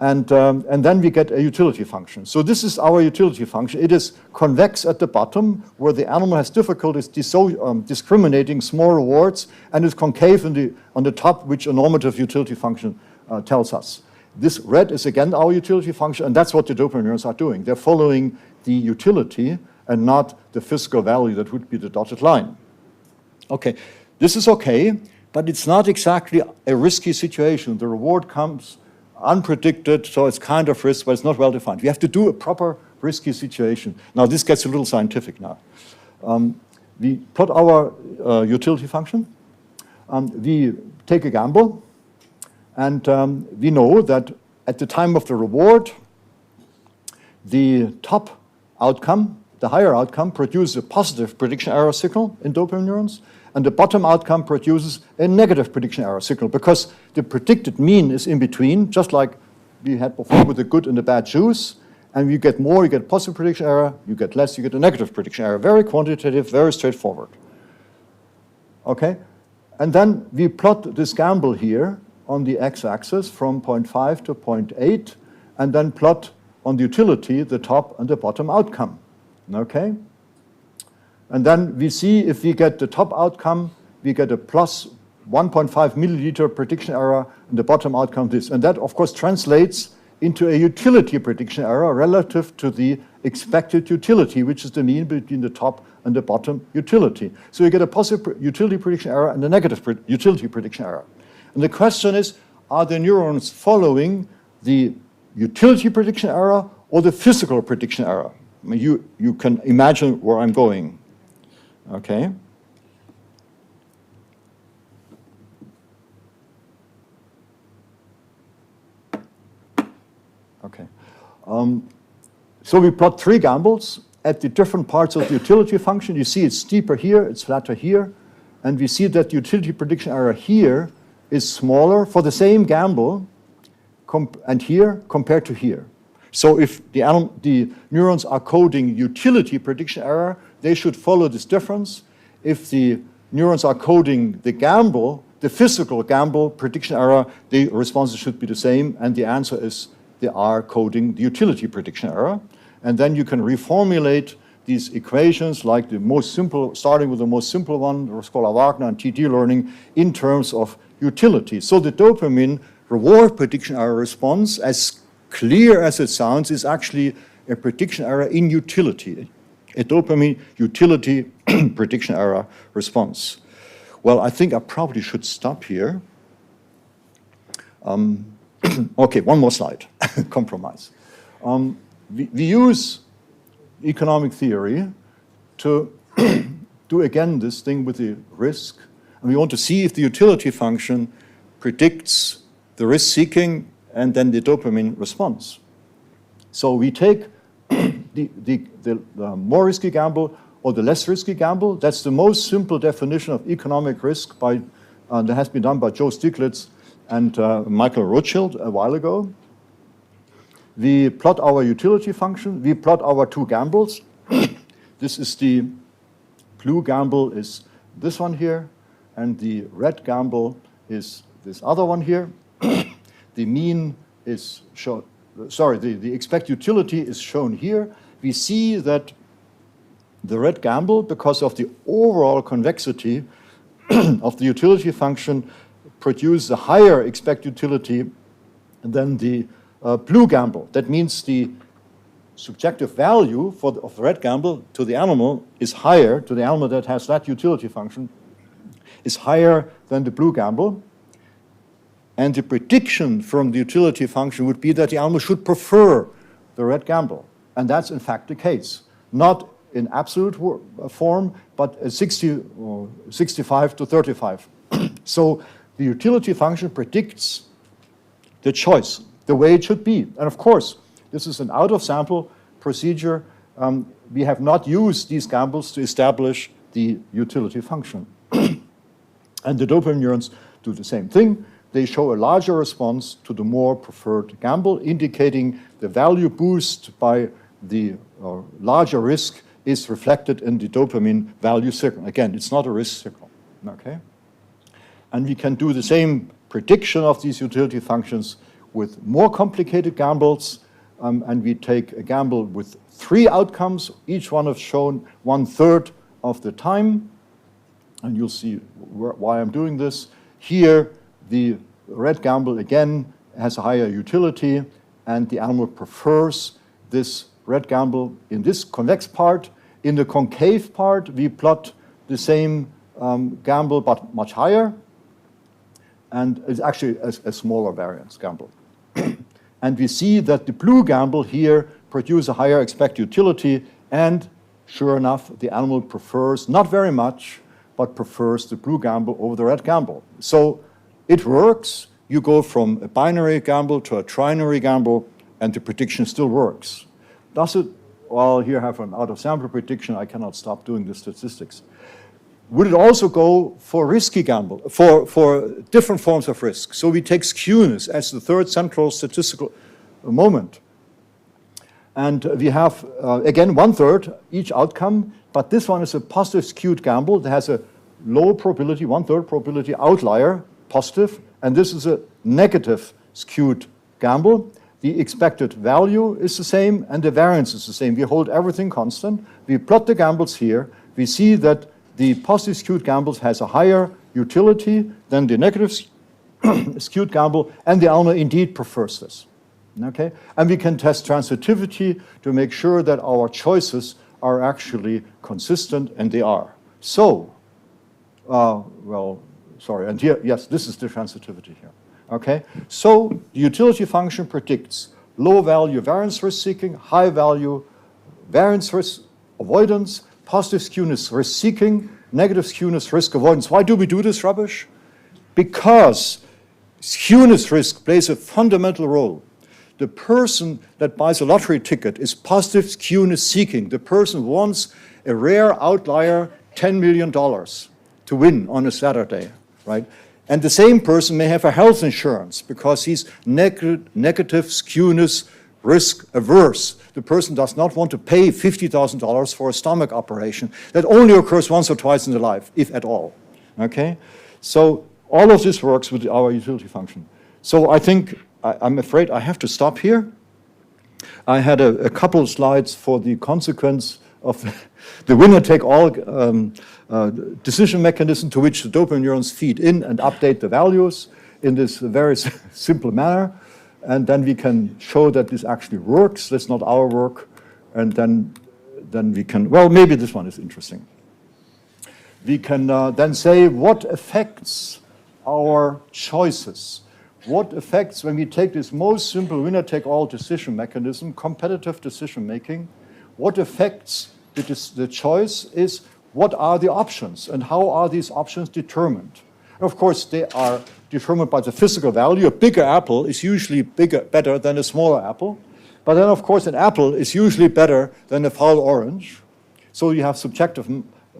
And then we get a utility function. So this is our utility function. It is convex at the bottom, where the animal has difficulties discriminating small rewards, and is concave on the top, which a normative utility function tells us. This red is again our utility function, and that's what the dopamine neurons are doing. They're following the utility and not the physical value that would be the dotted line. Okay, this is okay, but it's not exactly a risky situation. The reward comes unpredicted, so it's kind of risk, but it's not well defined. We have to do a proper risky situation. Now this gets a little scientific now. We plot our utility function. We take a gamble, and we know that at the time of the reward, the top outcome, the higher outcome, produces a positive prediction error signal in dopamine neurons, and the bottom outcome produces a negative prediction error signal because the predicted mean is in between, just like we had before with the good and the bad shoes. And you get more, you get positive prediction error, you get less, you get a negative prediction error. Very quantitative, very straightforward. Okay? And then we plot this gamble here on the x-axis from 0.5 to 0.8, and then plot on the utility the top and the bottom outcome. Okay? And then we see if we get the top outcome, we get a plus 1.5 milliliter prediction error, and the bottom outcome this. And that, of course, translates into a utility prediction error relative to the expected utility, which is the mean between the top and the bottom utility. So you get a positive utility prediction error and a negative utility prediction error. And the question is, are the neurons following the utility prediction error or the physical prediction error? I mean, you can imagine where I'm going. Okay? Okay. So we plot three gambles at the different parts of the utility function. You see it's steeper here, it's flatter here, and we see that the utility prediction error here is smaller for the same gamble and here compared to here. So if the neurons are coding utility prediction error, they should follow this difference. If the neurons are coding the gamble, the physical gamble prediction error, the responses should be the same, and the answer is they are coding the utility prediction error. And then you can reformulate these equations like the most simple, starting with the most simple one, Scholar-Wagner and TD learning, in terms of utility. So the dopamine reward prediction error response, as clear as it sounds, is actually a prediction error in utility, a dopamine utility prediction error response. Well, I think I probably should stop here. Okay, one more slide, compromise. We use economic theory to do again this thing with the risk, and we want to see if the utility function predicts the risk-seeking and then the dopamine response. So we take the more risky gamble or the less risky gamble. That's the most simple definition of economic risk that has been done by Joe Stiglitz and Michael Rothschild a while ago. We plot our utility function. We plot our two gambles. This is the blue gamble is this one here, and the red gamble is this other one here. The mean is shown, the expected utility is shown here. We see that the red gamble, because of the overall convexity of the utility function, produces a higher expected utility than the blue gamble. That means the subjective value of the red gamble to the animal is higher, to the animal that has that utility function, is higher than the blue gamble. And the prediction from the utility function would be that the animal should prefer the red gamble. And that's in fact the case. Not in absolute form, but 60 or 65 to 35. So the utility function predicts the choice, the way it should be. And of course, this is an out-of-sample procedure. We have not used these gambles to establish the utility function. And the dopamine neurons do the same thing. They show a larger response to the more preferred gamble, indicating the value boost by the larger risk is reflected in the dopamine value signal. Again, it's not a risk signal, okay? And we can do the same prediction of these utility functions with more complicated gambles, and we take a gamble with 3 outcomes. Each one is shown 1/3 of the time, and you'll see why I'm doing this. Here, the red gamble, again, has a higher utility, and the animal prefers this red gamble in this convex part. In the concave part, we plot the same gamble, but much higher, and it's actually a smaller variance gamble. And we see that the blue gamble here produces a higher expected utility, and sure enough, the animal prefers, not very much, but prefers the blue gamble over the red gamble. So it works. You go from a binary gamble to a trinary gamble, and the prediction still works. Does it? Well, here I have an out-of-sample prediction. I cannot stop doing the statistics. Would it also go for risky gamble, for different forms of risk? So we take skewness as the third central statistical moment. And we have, again, 1/3 each outcome, but this one is a positive skewed gamble that has a low probability, 1/3 probability outlier, positive, and this is a negative skewed gamble. The expected value is the same and the variance is the same. We hold everything constant. We plot the gambles here. We see that the positive skewed gambles has a higher utility than the negative skewed gamble, and the owner indeed prefers this. Okay? And we can test transitivity to make sure that our choices are actually consistent, and they are. So, and here, yes, this is the transitivity here. Okay? So, the utility function predicts low value variance risk seeking, high value variance risk avoidance, positive skewness risk seeking, negative skewness risk avoidance. Why do we do this rubbish? Because skewness risk plays a fundamental role. The person that buys a lottery ticket is positive skewness seeking. The person wants a rare outlier $10 million to win on a Saturday, right? And the same person may have a health insurance because he's negative skewness risk averse. The person does not want to pay $50,000 for a stomach operation. That only occurs once or twice in their life, if at all, okay? So all of this works with our utility function. So I think, I'm afraid I have to stop here. I had a couple of slides for the consequence of the winner-take-all decision mechanism to which the dopamine neurons feed in and update the values in this very simple manner. And then we can show that this actually works. That's not our work. And then we can, well, maybe this one is interesting. We can then say what affects our choices. What affects, when we take this most simple winner-take-all decision mechanism, competitive decision-making, what affects the choice is what are the options and how are these options determined? And of course, they are determined by the physical value. A bigger apple is usually better than a smaller apple. But then, of course, an apple is usually better than a foul orange. So you have subjective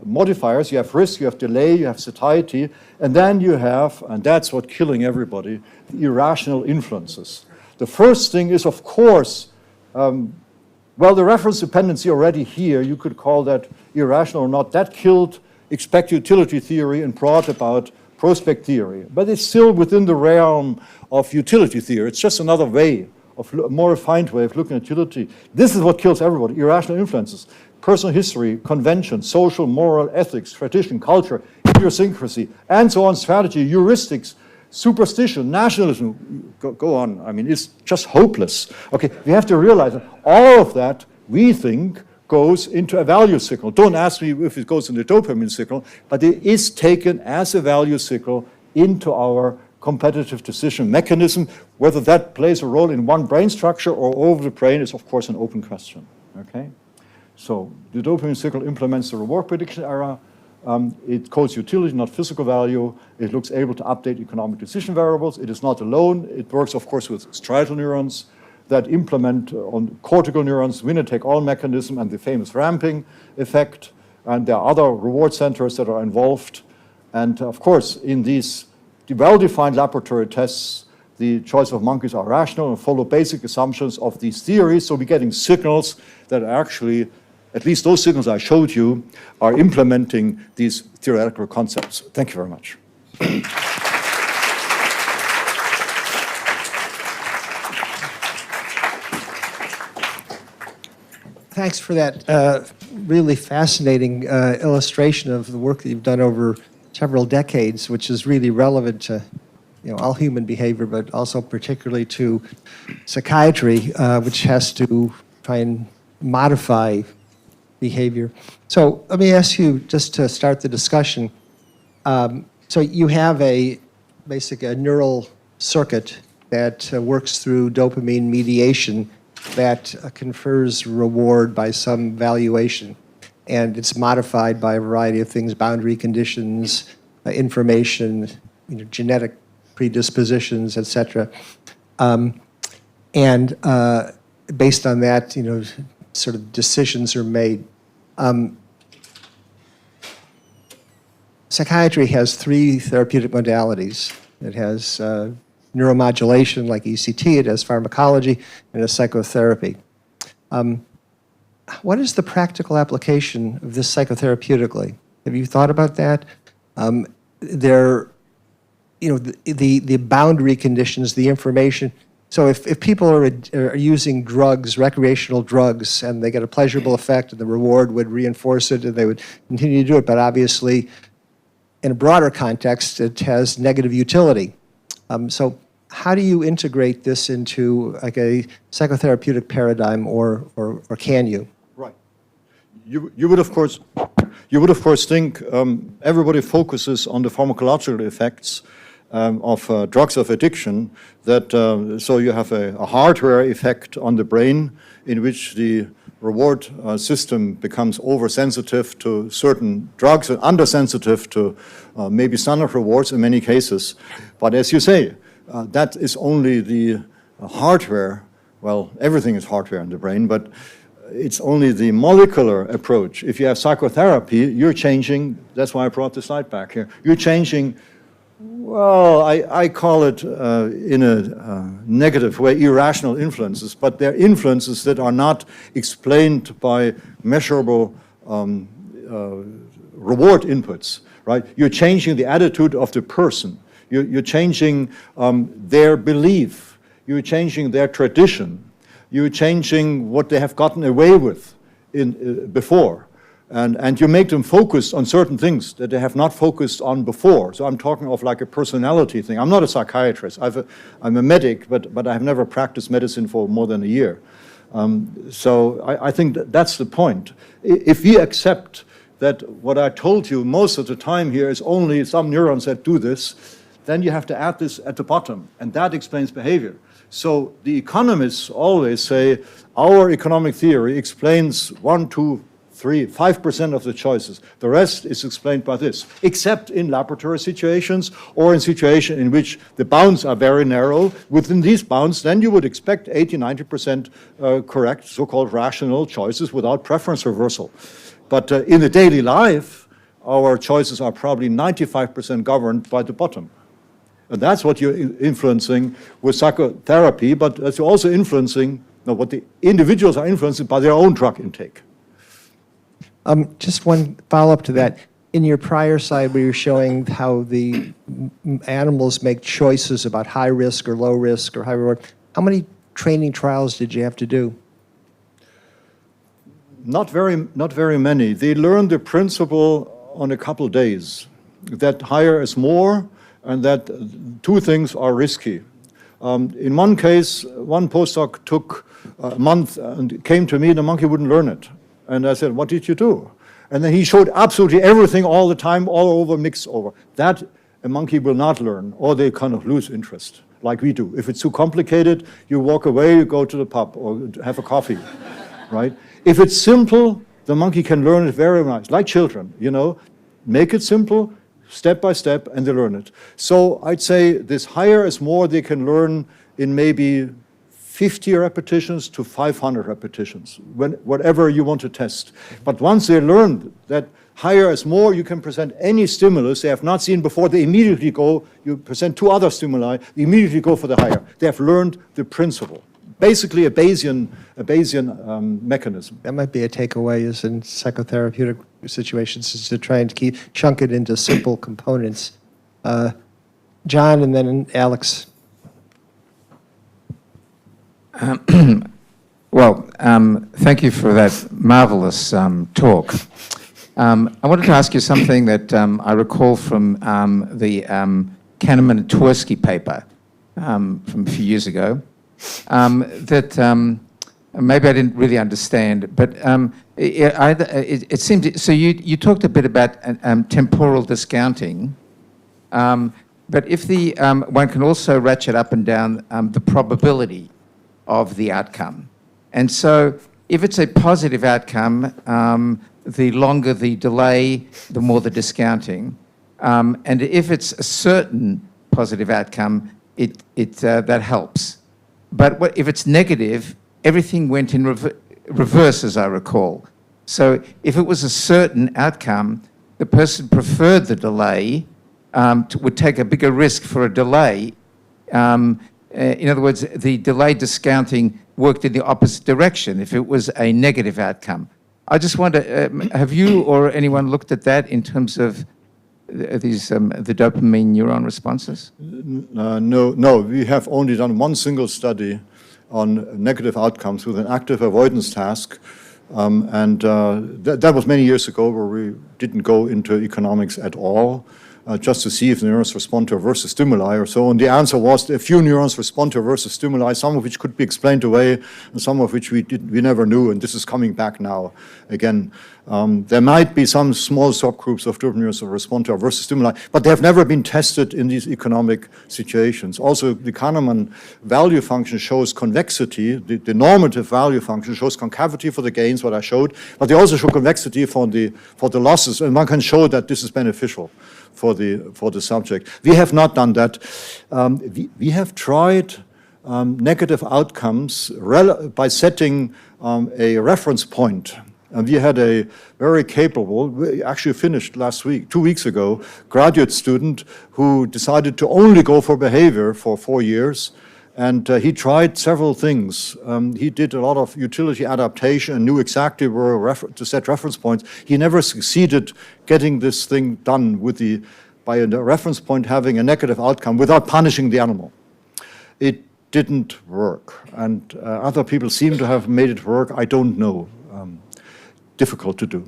modifiers. You have risk, you have delay, you have satiety, and then you have, and that's what's killing everybody, the irrational influences. The first thing is, of course, well, the reference dependency already here, you could call that irrational or not. That killed expect utility theory and brought about prospect theory. But it's still within the realm of utility theory. It's just another way, a more refined way of looking at utility. This is what kills everybody, irrational influences. Personal history, convention, social, moral, ethics, tradition, culture, idiosyncrasy, and so on, strategy, heuristics, superstition, nationalism, go on. I mean, it's just hopeless. Okay, we have to realize that all of that, we think, goes into a value signal. Don't ask me if it goes into a dopamine signal, but it is taken as a value signal into our competitive decision mechanism. Whether that plays a role in one brain structure or over the brain is, of course, an open question. Okay? So the dopamine signal implements the reward prediction error. It codes utility, not physical value. It looks able to update economic decision variables. It is not alone. It works, of course, with striatal neurons that implement on cortical neurons, winner-take-all mechanism, and the famous ramping effect. And there are other reward centers that are involved. And of course, in these well-defined laboratory tests, the choice of monkeys are rational and follow basic assumptions of these theories. So we're getting signals that are actually, at least those signals I showed you, are implementing these theoretical concepts. Thank you very much. Thanks for that really fascinating illustration of the work that you've done over several decades, which is really relevant to all human behavior, but also particularly to psychiatry, which has to try and modify behavior. So let me ask you, just to start the discussion, so you have basically a neural circuit that works through dopamine mediation that confers reward by some valuation, and it's modified by a variety of things, boundary conditions, information, genetic predispositions, etc. And based on that, sort of decisions are made. Psychiatry has 3 therapeutic modalities. It has neuromodulation like ECT, it has pharmacology, and it has psychotherapy. What is the practical application of this psychotherapeutically? Have you thought about that? They're, the boundary conditions, the information. So if people are using drugs, recreational drugs, and they get a pleasurable effect and the reward would reinforce it and they would continue to do it, but obviously in a broader context, it has negative utility. So how do you integrate this into like a psychotherapeutic paradigm, or can you? Right. You would of course think everybody focuses on the pharmacological effects of drugs of addiction, that so you have a hardware effect on the brain in which the reward system becomes oversensitive to certain drugs and undersensitive to maybe standard rewards in many cases. But as you say, that is only the hardware. Well, everything is hardware in the brain, but it's only the molecular approach. If you have psychotherapy, you're changing, that's why I brought the slide back here, you're changing, well, I call it in a negative way, irrational influences, but they're influences that are not explained by measurable reward inputs, right? You're changing the attitude of the person. You're changing their belief. You're changing their tradition. You're changing what they have gotten away with before. And you make them focus on certain things that they have not focused on before. So I'm talking of like a personality thing. I'm not a psychiatrist. I'm a medic, but I have never practiced medicine for more than a year. So I think that's the point. If we accept that what I told you most of the time here is only some neurons that do this, then you have to add this at the bottom, and that explains behavior. So the economists always say, our economic theory explains 1, 2, 3, 5% of the choices. The rest is explained by this, except in laboratory situations or in situations in which the bounds are very narrow. Within these bounds, then you would expect 80, 90% correct, so-called rational choices without preference reversal. But in the daily life, our choices are probably 95% governed by the bottom. And that's what you're influencing with psychotherapy, but that's also influencing, what the individuals are influenced by their own drug intake. Just one follow-up to that. In your prior slide where you're showing how the animals make choices about high risk or low risk or high reward, how many training trials did you have to do? Not very many. They learned the principle on a couple days, that higher is more, and that two things are risky. In one case, one postdoc took a month and came to me, and the monkey wouldn't learn it. And I said, what did you do? And then he showed absolutely everything all the time, all over, mixed over. That a monkey will not learn, or they kind of lose interest, like we do. If it's too complicated, you walk away, you go to the pub, or have a coffee, right? If it's simple, the monkey can learn it very nice, like children, Make it simple, step by step, and they learn it. So I'd say this higher is more they can learn in maybe 50 repetitions to 500 repetitions, whatever you want to test. But once they learn that higher is more, you can present any stimulus they have not seen before, they immediately go, you present two other stimuli, they immediately go for the higher. They have learned the principle. Basically a Bayesian mechanism. That might be a takeaway is in psychotherapeutic situations is to try and chunk it into simple components. John and then Alex. Well, thank you for that marvelous talk. I wanted to ask you something that I recall from the Kahneman and Tversky paper from a few years ago. That maybe I didn't really understand, but it seemed, so you talked a bit about temporal discounting, but if the, one can also ratchet up and down the probability of the outcome. And so if it's a positive outcome, the longer the delay, the more the discounting. And if it's a certain positive outcome, that helps. But if it's negative, everything went in reverse, as I recall. So if it was a certain outcome, the person preferred the delay, would take a bigger risk for a delay. In other words, the delay discounting worked in the opposite direction if it was a negative outcome. I just wonder, have you or anyone looked at that in terms of the dopamine neuron responses? No, we have only done one single study on negative outcomes with an active avoidance task. That was many years ago, where we didn't go into economics at all, just to see if the neurons respond to aversive stimuli or so. And the answer was a few neurons respond to aversive stimuli, some of which could be explained away, and some of which we never knew. And this is coming back now again. There might be some small subgroups of dopamine neurons that respond to aversive stimuli, but they have never been tested in these economic situations. Also, the Kahneman value function shows convexity. The normative value function shows concavity for the gains, what I showed, but they also show convexity for the losses, and one can show that this is beneficial for the subject. We have not done that. We have tried negative outcomes by setting a reference point. And we had a very capable, we actually finished last week, 2 weeks ago, graduate student who decided to only go for behavior for 4 years. And he tried several things. He did a lot of utility adaptation and knew exactly where to set reference points. He never succeeded getting this thing done by a reference point having a negative outcome without punishing the animal. It didn't work. And other people seem to have made it work. I don't know. Difficult to do.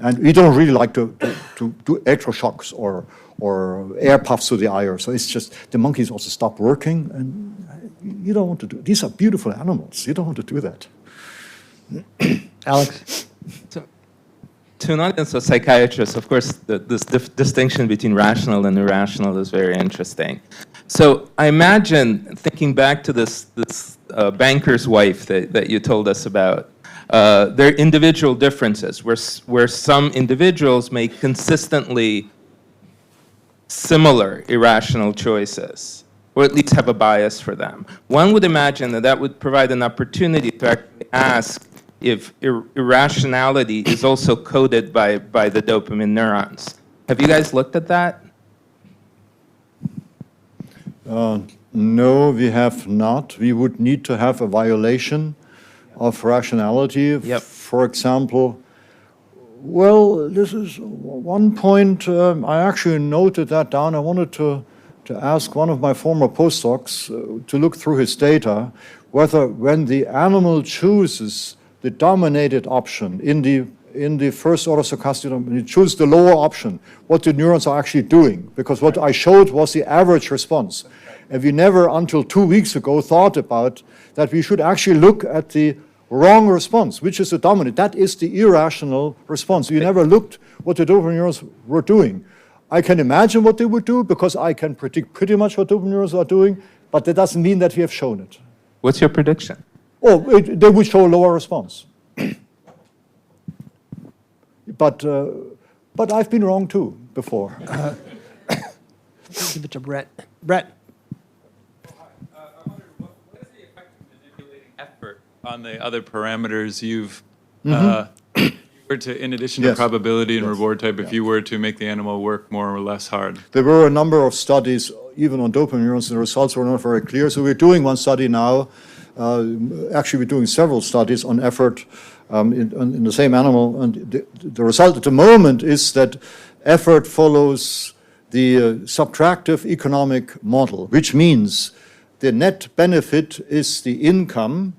And we don't really like to do electroshocks or air puffs to the eye, or so. It's just the monkeys also stop working, and you don't want to do it. These are beautiful animals. You don't want to do that. Alex? So, to an audience of psychiatrists, of course, this distinction between rational and irrational is very interesting. So I imagine, thinking back to this banker's wife that you told us about, there are individual differences where some individuals make consistently similar irrational choices, or at least have a bias for them. One would imagine that would provide an opportunity to actually ask if irrationality is also coded by the dopamine neurons. Have you guys looked at that? No, we have not. We would need to have a violation of rationality. Yep. For example, well, this is one point. I actually noted that down. I wanted to ask one of my former postdocs to look through his data, whether when the animal chooses the dominated option in the first order stochastic, when you choose the lower option, what the neurons are actually doing. Because what I showed was the average response. And we never, until 2 weeks ago, thought about that we should actually look at the wrong response, which is the dominant. That is the irrational response. We never looked what the dopamine neurons were doing. I can imagine what they would do because I can predict pretty much what dopamine neurons are doing, but that doesn't mean that we have shown it. What's your prediction? Oh, they would show a lower response. But I've been wrong too before. Give it to Brett. Brett. I wonder, what is the effect of manipulating effort on the other parameters you've, were to, in addition to Yes. probability and Yes. reward type, if you were to make the animal work more or less hard? There were a number of studies, even on dopamine neurons, and the results were not very clear. So we're doing one study now. Actually, we're doing several studies on effort in the same animal. And the result at the moment is that effort follows the subtractive economic model, which means the net benefit is the income.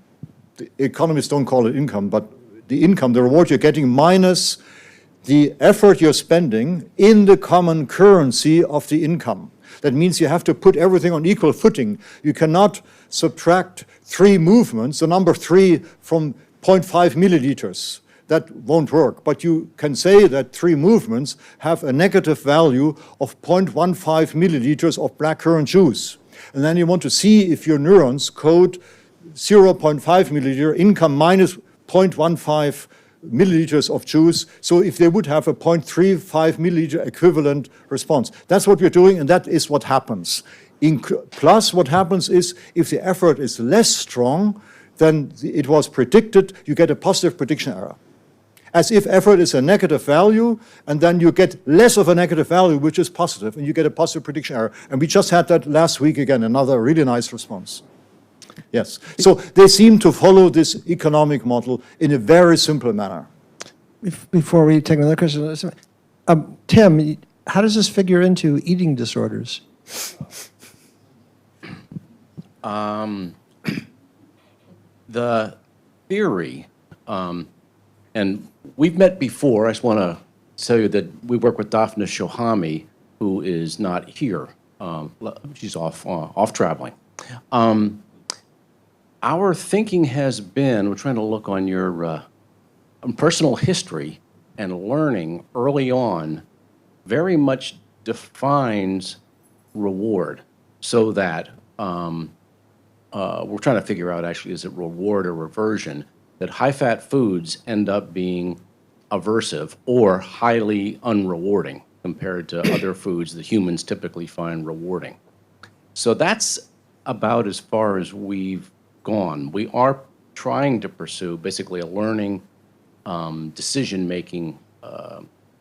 The economists don't call it income, but the income, the reward you're getting, minus the effort you're spending in the common currency of the income. That means you have to put everything on equal footing. You cannot subtract 3 movements, the number 3 from 0.5 milliliters. That won't work. But you can say that 3 movements have a negative value of 0.15 milliliters of blackcurrant juice. And then you want to see if your neurons code 0.5 milliliter income minus 0.15 milliliters of juice, so if they would have a 0.35 milliliter equivalent response. That's what we're doing, and that is what happens. Plus, what happens is, if the effort is less strong than it was predicted, you get a positive prediction error. As if effort is a negative value, and then you get less of a negative value, which is positive, and you get a positive prediction error. And we just had that last week again, another really nice response. Yes. So they seem to follow this economic model in a very simple manner. Before we take another question, Tim, how does this figure into eating disorders? The theory, and we've met before. I just want to tell you that we work with Daphne Shohami, who is not here. She's off traveling. Our thinking has been, we're trying to look on your personal history, and learning early on very much defines reward, so that we're trying to figure out, actually, is it reward or reversion, that high-fat foods end up being aversive or highly unrewarding compared to other foods that humans typically find rewarding. So that's about as far as we've gone. We are trying to pursue basically a learning, decision-making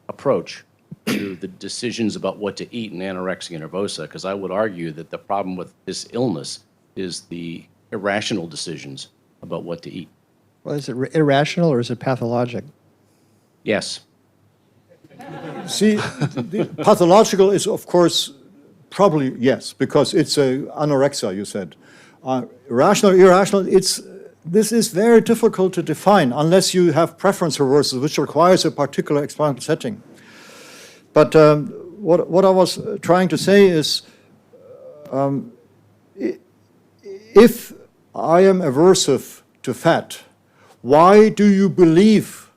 approach to the decisions about what to eat in anorexia nervosa, because I would argue that the problem with this illness is the irrational decisions about what to eat. Well, is it irrational or is it pathologic? Yes. See, the pathological is, of course, probably yes, because it's anorexia, you said. Rational, irrational, this is very difficult to define unless you have preference reversals, which requires a particular experimental setting. But what I was trying to say is, if I am aversive to fat, why do you believe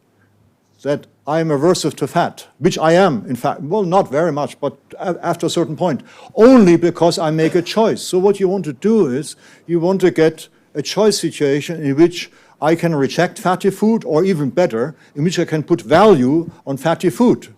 that I am aversive to fat? Which I am, in fact. Well, not very much, but after a certain point. Only because I make a choice. So what you want to do is, you want to get a choice situation in which I can reject fatty food, or even better, in which I can put value on fatty food.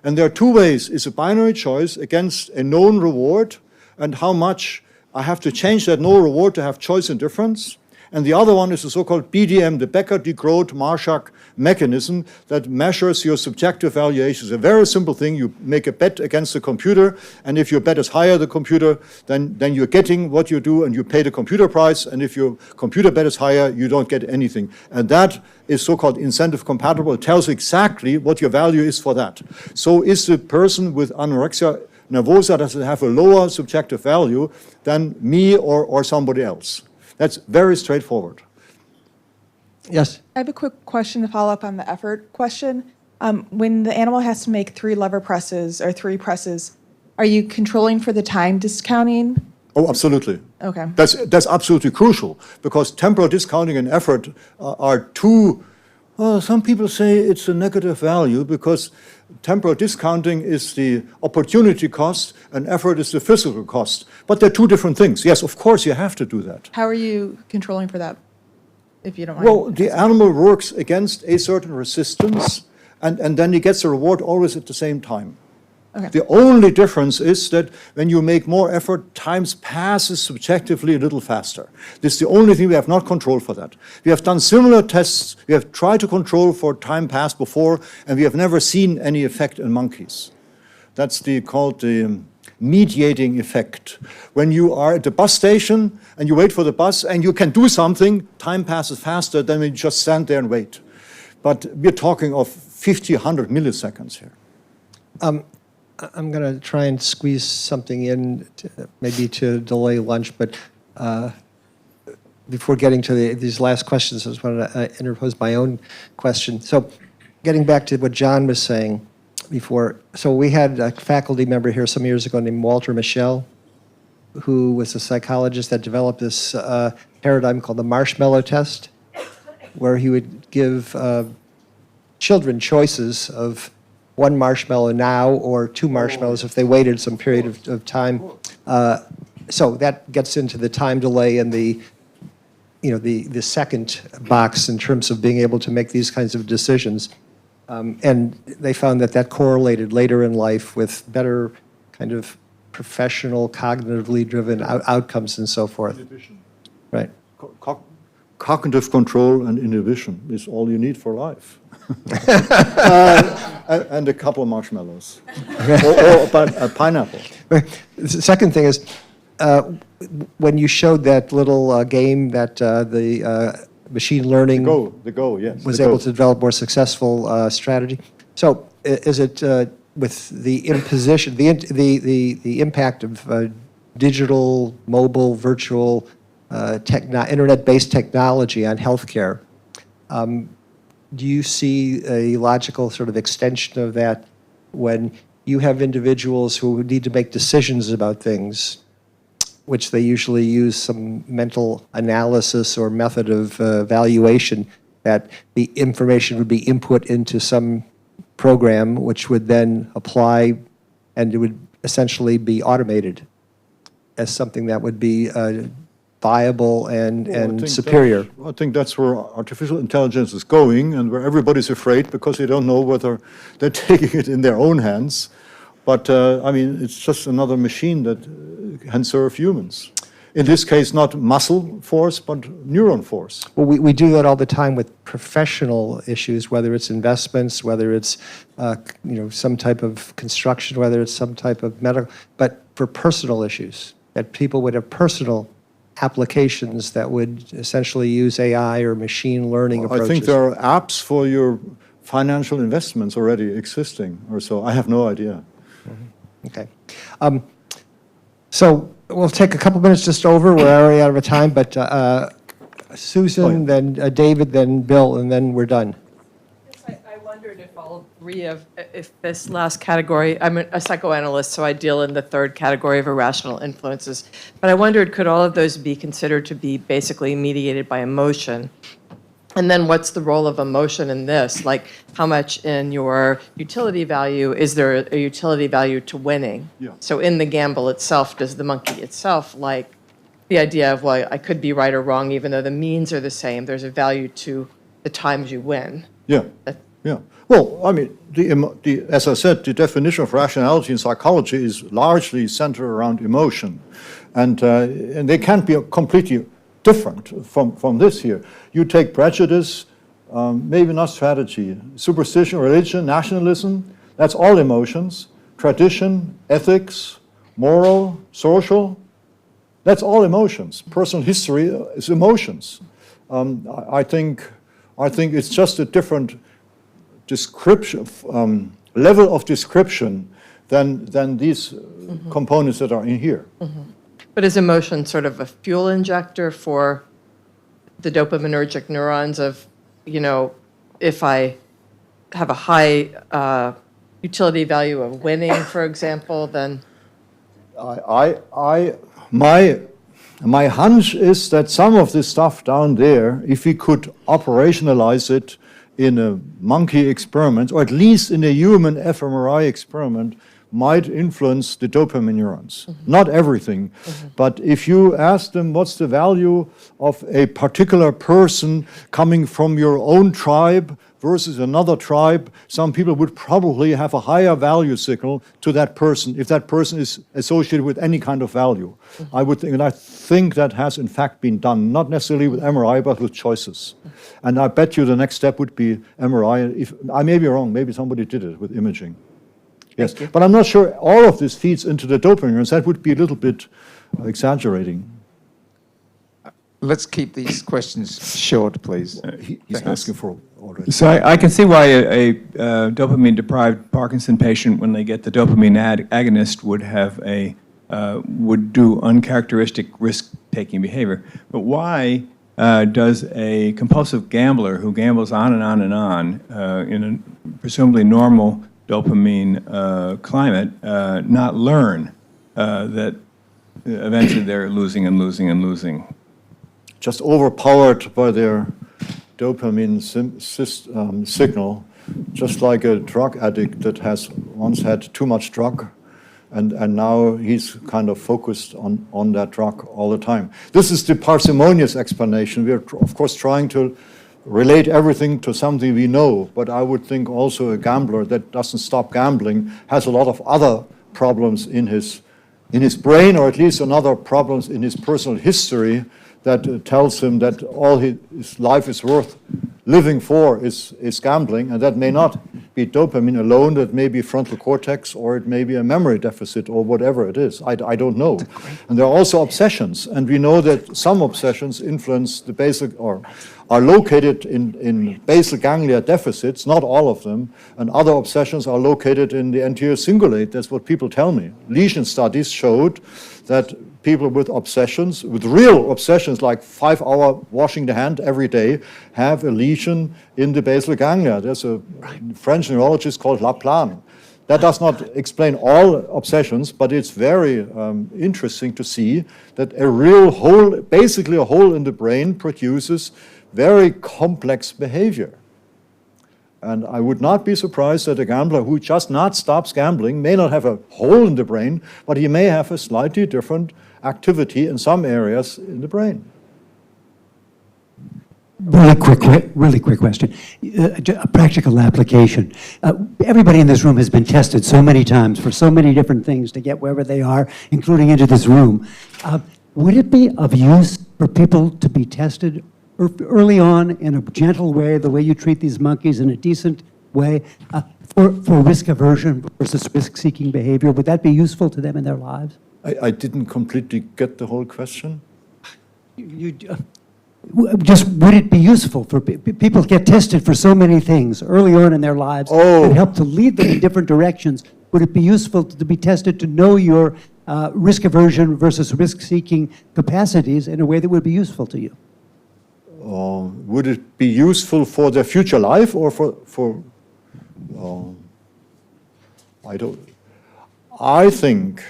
And there are two ways. It's a binary choice against a known reward, and how much I have to change that known reward to have choice and difference. And the other one is the so-called BDM, the Becker-de-Groot-Marshak mechanism that measures your subjective valuations. A very simple thing. You make a bet against the computer, and if your bet is higher the computer, then you're getting what you do, and you pay the computer price. And if your computer bet is higher, you don't get anything. And that is so-called incentive compatible. It tells exactly what your value is for that. So is the person with anorexia nervosa, does it have a lower subjective value than me or somebody else? That's very straightforward. Yes. I have a quick question to follow up on the effort question. When the animal has to make 3 lever presses or 3 presses, are you controlling for the time discounting? Oh, absolutely. Okay. That's absolutely crucial, because temporal discounting and effort are two. Some people say it's a negative value because temporal discounting is the opportunity cost and effort is the physical cost. But they're two different things. Yes, of course you have to do that. How are you controlling for that, if you don't mind? Well, the animal works against a certain resistance, and then he gets a reward always at the same time. Okay. The only difference is that when you make more effort, time passes subjectively a little faster. This is the only thing we have not controlled for that. We have done similar tests. We have tried to control for time passed before, and we have never seen any effect in monkeys. That's called the mediating effect. When you are at the bus station and you wait for the bus and you can do something, time passes faster than when you just stand there and wait. But we're talking of 50, 100 milliseconds here. I'm going to try and squeeze something in, maybe to delay lunch, but before getting to these last questions, I just wanted to interpose my own question. So getting back to what John was saying before, so we had a faculty member here some years ago named Walter Mischel, who was a psychologist that developed this paradigm called the marshmallow test, where he would give children choices of 1 marshmallow now or 2 marshmallows if they waited some period of time. So that gets into the time delay and the second box in terms of being able to make these kinds of decisions. And they found that correlated later in life with better kind of professional, cognitively driven outcomes and so forth. Inhibition. Right. Cognitive control and inhibition is all you need for life. And a couple of marshmallows. or a pineapple. The second thing is, when you showed that little game that the machine learning The Go, yes. was the able Go. to develop more successful strategy. So is it with the imposition, the impact of digital, mobile, virtual, internet-based technology on healthcare, do you see a logical sort of extension of that when you have individuals who need to make decisions about things, which they usually use some mental analysis or method of evaluation, that the information would be input into some program which would then apply, and it would essentially be automated as something that would be viable and superior? I think that's where artificial intelligence is going, and where everybody's afraid because they don't know whether they're taking it in their own hands. But, I mean, it's just another machine that can serve humans. In this case, not muscle force, but neuron force. Well, we do that all the time with professional issues, whether it's investments, whether it's some type of construction, whether it's some type of medical, but for personal issues, that people would have personal applications that would essentially use AI or machine learning approaches. I think there are apps for your financial investments already existing, or so. I have no idea. Okay. So we'll take a couple minutes just over. We're already out of time, but Susan, then David, then Bill, and then we're done. I wondered if all three of, if this last category, I'm a psychoanalyst, so I deal in the third category of irrational influences, but I wondered, could all of those be considered to be basically mediated by emotion? And then what's the role of emotion in this? Like, how much in your utility value, is there a utility value to winning? Yeah. So in the gamble itself, does the monkey itself like the idea of, well, I could be right or wrong, even though the means are the same, there's a value to the times you win? Yeah, yeah. Well, I mean, as I said, the definition of rationality in psychology is largely centered around emotion. And they can't be completely different from this here. You take prejudice, maybe not strategy, superstition, religion, nationalism, that's all emotions. Tradition, ethics, moral, social, that's all emotions. Personal history is emotions. I think it's just a different description, level of description than these components that are in here. But is emotion sort of a fuel injector for the dopaminergic neurons of, if I have a high utility value of winning, for example, then? My hunch is that some of this stuff down there, if we could operationalize it in a monkey experiment, or at least in a human fMRI experiment, might influence the dopamine neurons. Not everything, but if you ask them what's the value of a particular person coming from your own tribe versus another tribe, some people would probably have a higher value signal to that person if that person is associated with any kind of value. I would think, and I think that has in fact been done, not necessarily with MRI, but with choices. And I bet you the next step would be MRI. If I may be wrong, maybe somebody did it with imaging. Yes, but I'm not sure all of this feeds into the dopamine neurons. That would be a little bit exaggerating. Let's keep these questions short, please. He's asking for already. So I can see why a dopamine-deprived Parkinson patient, when they get the dopamine agonist, would do uncharacteristic risk-taking behavior. But why does a compulsive gambler who gambles on and on and on in a presumably normal dopamine climate not learn that eventually they're losing and losing and losing? Just overpowered by their dopamine signal, just like a drug addict that has once had too much drug, and now he's kind of focused on that drug all the time. This is the parsimonious explanation. We are, of course, trying to relate everything to something we know, but I would think also a gambler that doesn't stop gambling has a lot of other problems in his brain, or at least another problems in his personal history that tells him that all his life is worth living for is gambling, and that may not be dopamine alone, that may be frontal cortex, or it may be a memory deficit, or whatever it is. I don't know. And there are also obsessions, and we know that some obsessions influence the basal, or are located in basal ganglia deficits, not all of them, and other obsessions are located in the anterior cingulate. That's what people tell me. Lesion studies showed that people with obsessions, with real obsessions like 5-hour washing the hand every day, have a lesion in the basal ganglia. There's a French neurologist called Laplane. That does not explain all obsessions, but it's very interesting to see that a real hole, basically a hole in the brain, produces very complex behavior. And I would not be surprised that a gambler who just not stops gambling may not have a hole in the brain, but he may have a slightly different activity in some areas in the brain. Really quick question. A practical application. Everybody in this room has been tested so many times for so many different things to get wherever they are, including into this room. Would it be of use for people to be tested early on in a gentle way, the way you treat these monkeys, in a decent way, for risk aversion versus risk-seeking behavior? Would that be useful to them in their lives? I didn't completely get the whole question. Just would it be useful for people get tested for so many things early on in their lives and help to lead them in different directions? Would it be useful to be tested to know your risk aversion versus risk-seeking capacities in a way that would be useful to you? Would it be useful for their future life, or for I think,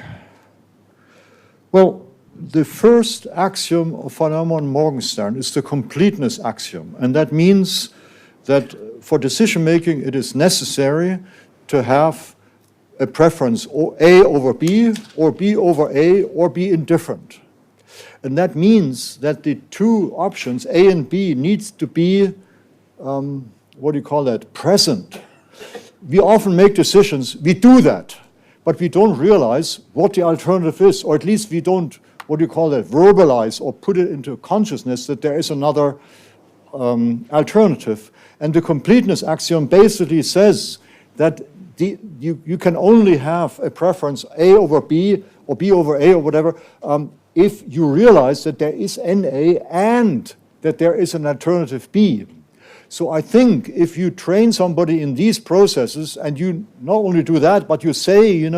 well, the first axiom of von Neumann Morgenstern is the completeness axiom, and that means that for decision making it is necessary to have a preference, or A over B, or B over A, or B indifferent. And that means that the two options, A and B, needs to be, present. We often make decisions, we do that, but we don't realize what the alternative is, or at least we don't, verbalize or put it into consciousness that there is another alternative. And the completeness axiom basically says that you can only have a preference, A over B, or B over A, or whatever, if you realize that there is an A and that there is an alternative B. So I think if you train somebody in these processes, and you not only do that, but you say,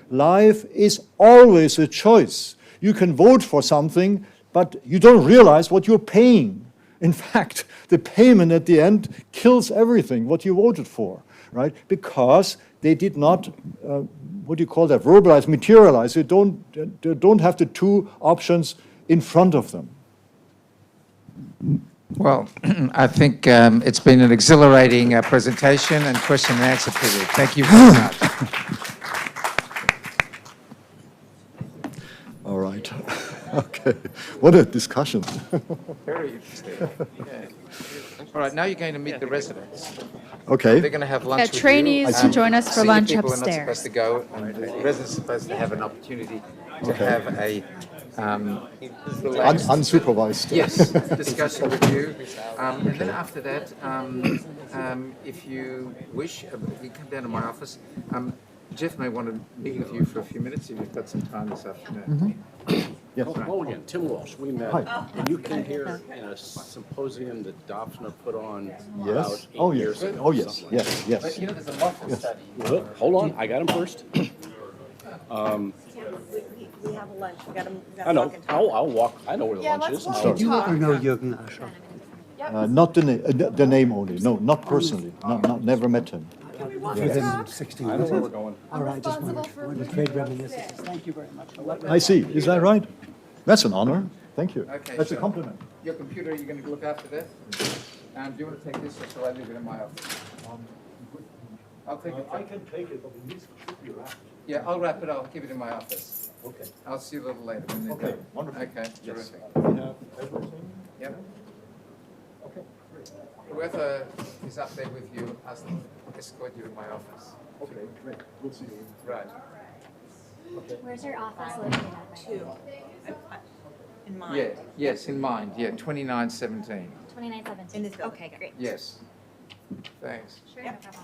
life is always a choice. You can vote for something, but you don't realize what you're paying. In fact, the payment at the end kills everything, what you voted for, right? Because they did not, verbalize, materialize. They don't have the two options in front of them. Well, I think it's been an exhilarating presentation and question and answer period. Thank you very much. All right. Okay. What a discussion. Very interesting. Yeah. All right, now you're going to meet the residents. Okay. They're going to have lunch with trainees you. to join us for Senior lunch people upstairs. are not supposed to go, and the residents are supposed to have an opportunity to have a relaxed, unsupervised. yes, discussion with you. And then after that, if you wish, you come down to my office. Jeff may want to meet with you for a few minutes if you've got some time this afternoon. Yes. Hello again, Tim Walsh. We met when you came here in a symposium that Daphne put on about 8 years ago. Oh, yes. Yes. Yes. But, there's a lawful study. Well, hold on, I got him first. We have a lunch. We got I know. I'll walk. I know where the lunch is. Did you ever know Jürgen Ascher? Not the name only. No, not personally. Never met him. Within 60 I know minutes. where we're going. All right, just wanted to trade reminiscences. Thank you very much. I see. Is that right? That's an honor. Thank you. Okay, That's a so compliment. Your computer, you're going to look after that? Do you want to take this, or shall I leave it in my office? I'll take it. I can take it, but it needs to be wrapped. Yeah, I'll wrap it. I'll keep it in my office. Okay. I'll see you a little later. Okay, wonderful. Okay, Yes. terrific. We have everything. Yep. Okay, great. Whoever is up there with you, I'll escort you to my office. Okay, great. We'll see you. Right. Where's your office located? In mind. Yeah, yes, in mind, yeah, 2917. 2917. In this building. Okay, great. Yes. Thanks. Sure, no problem.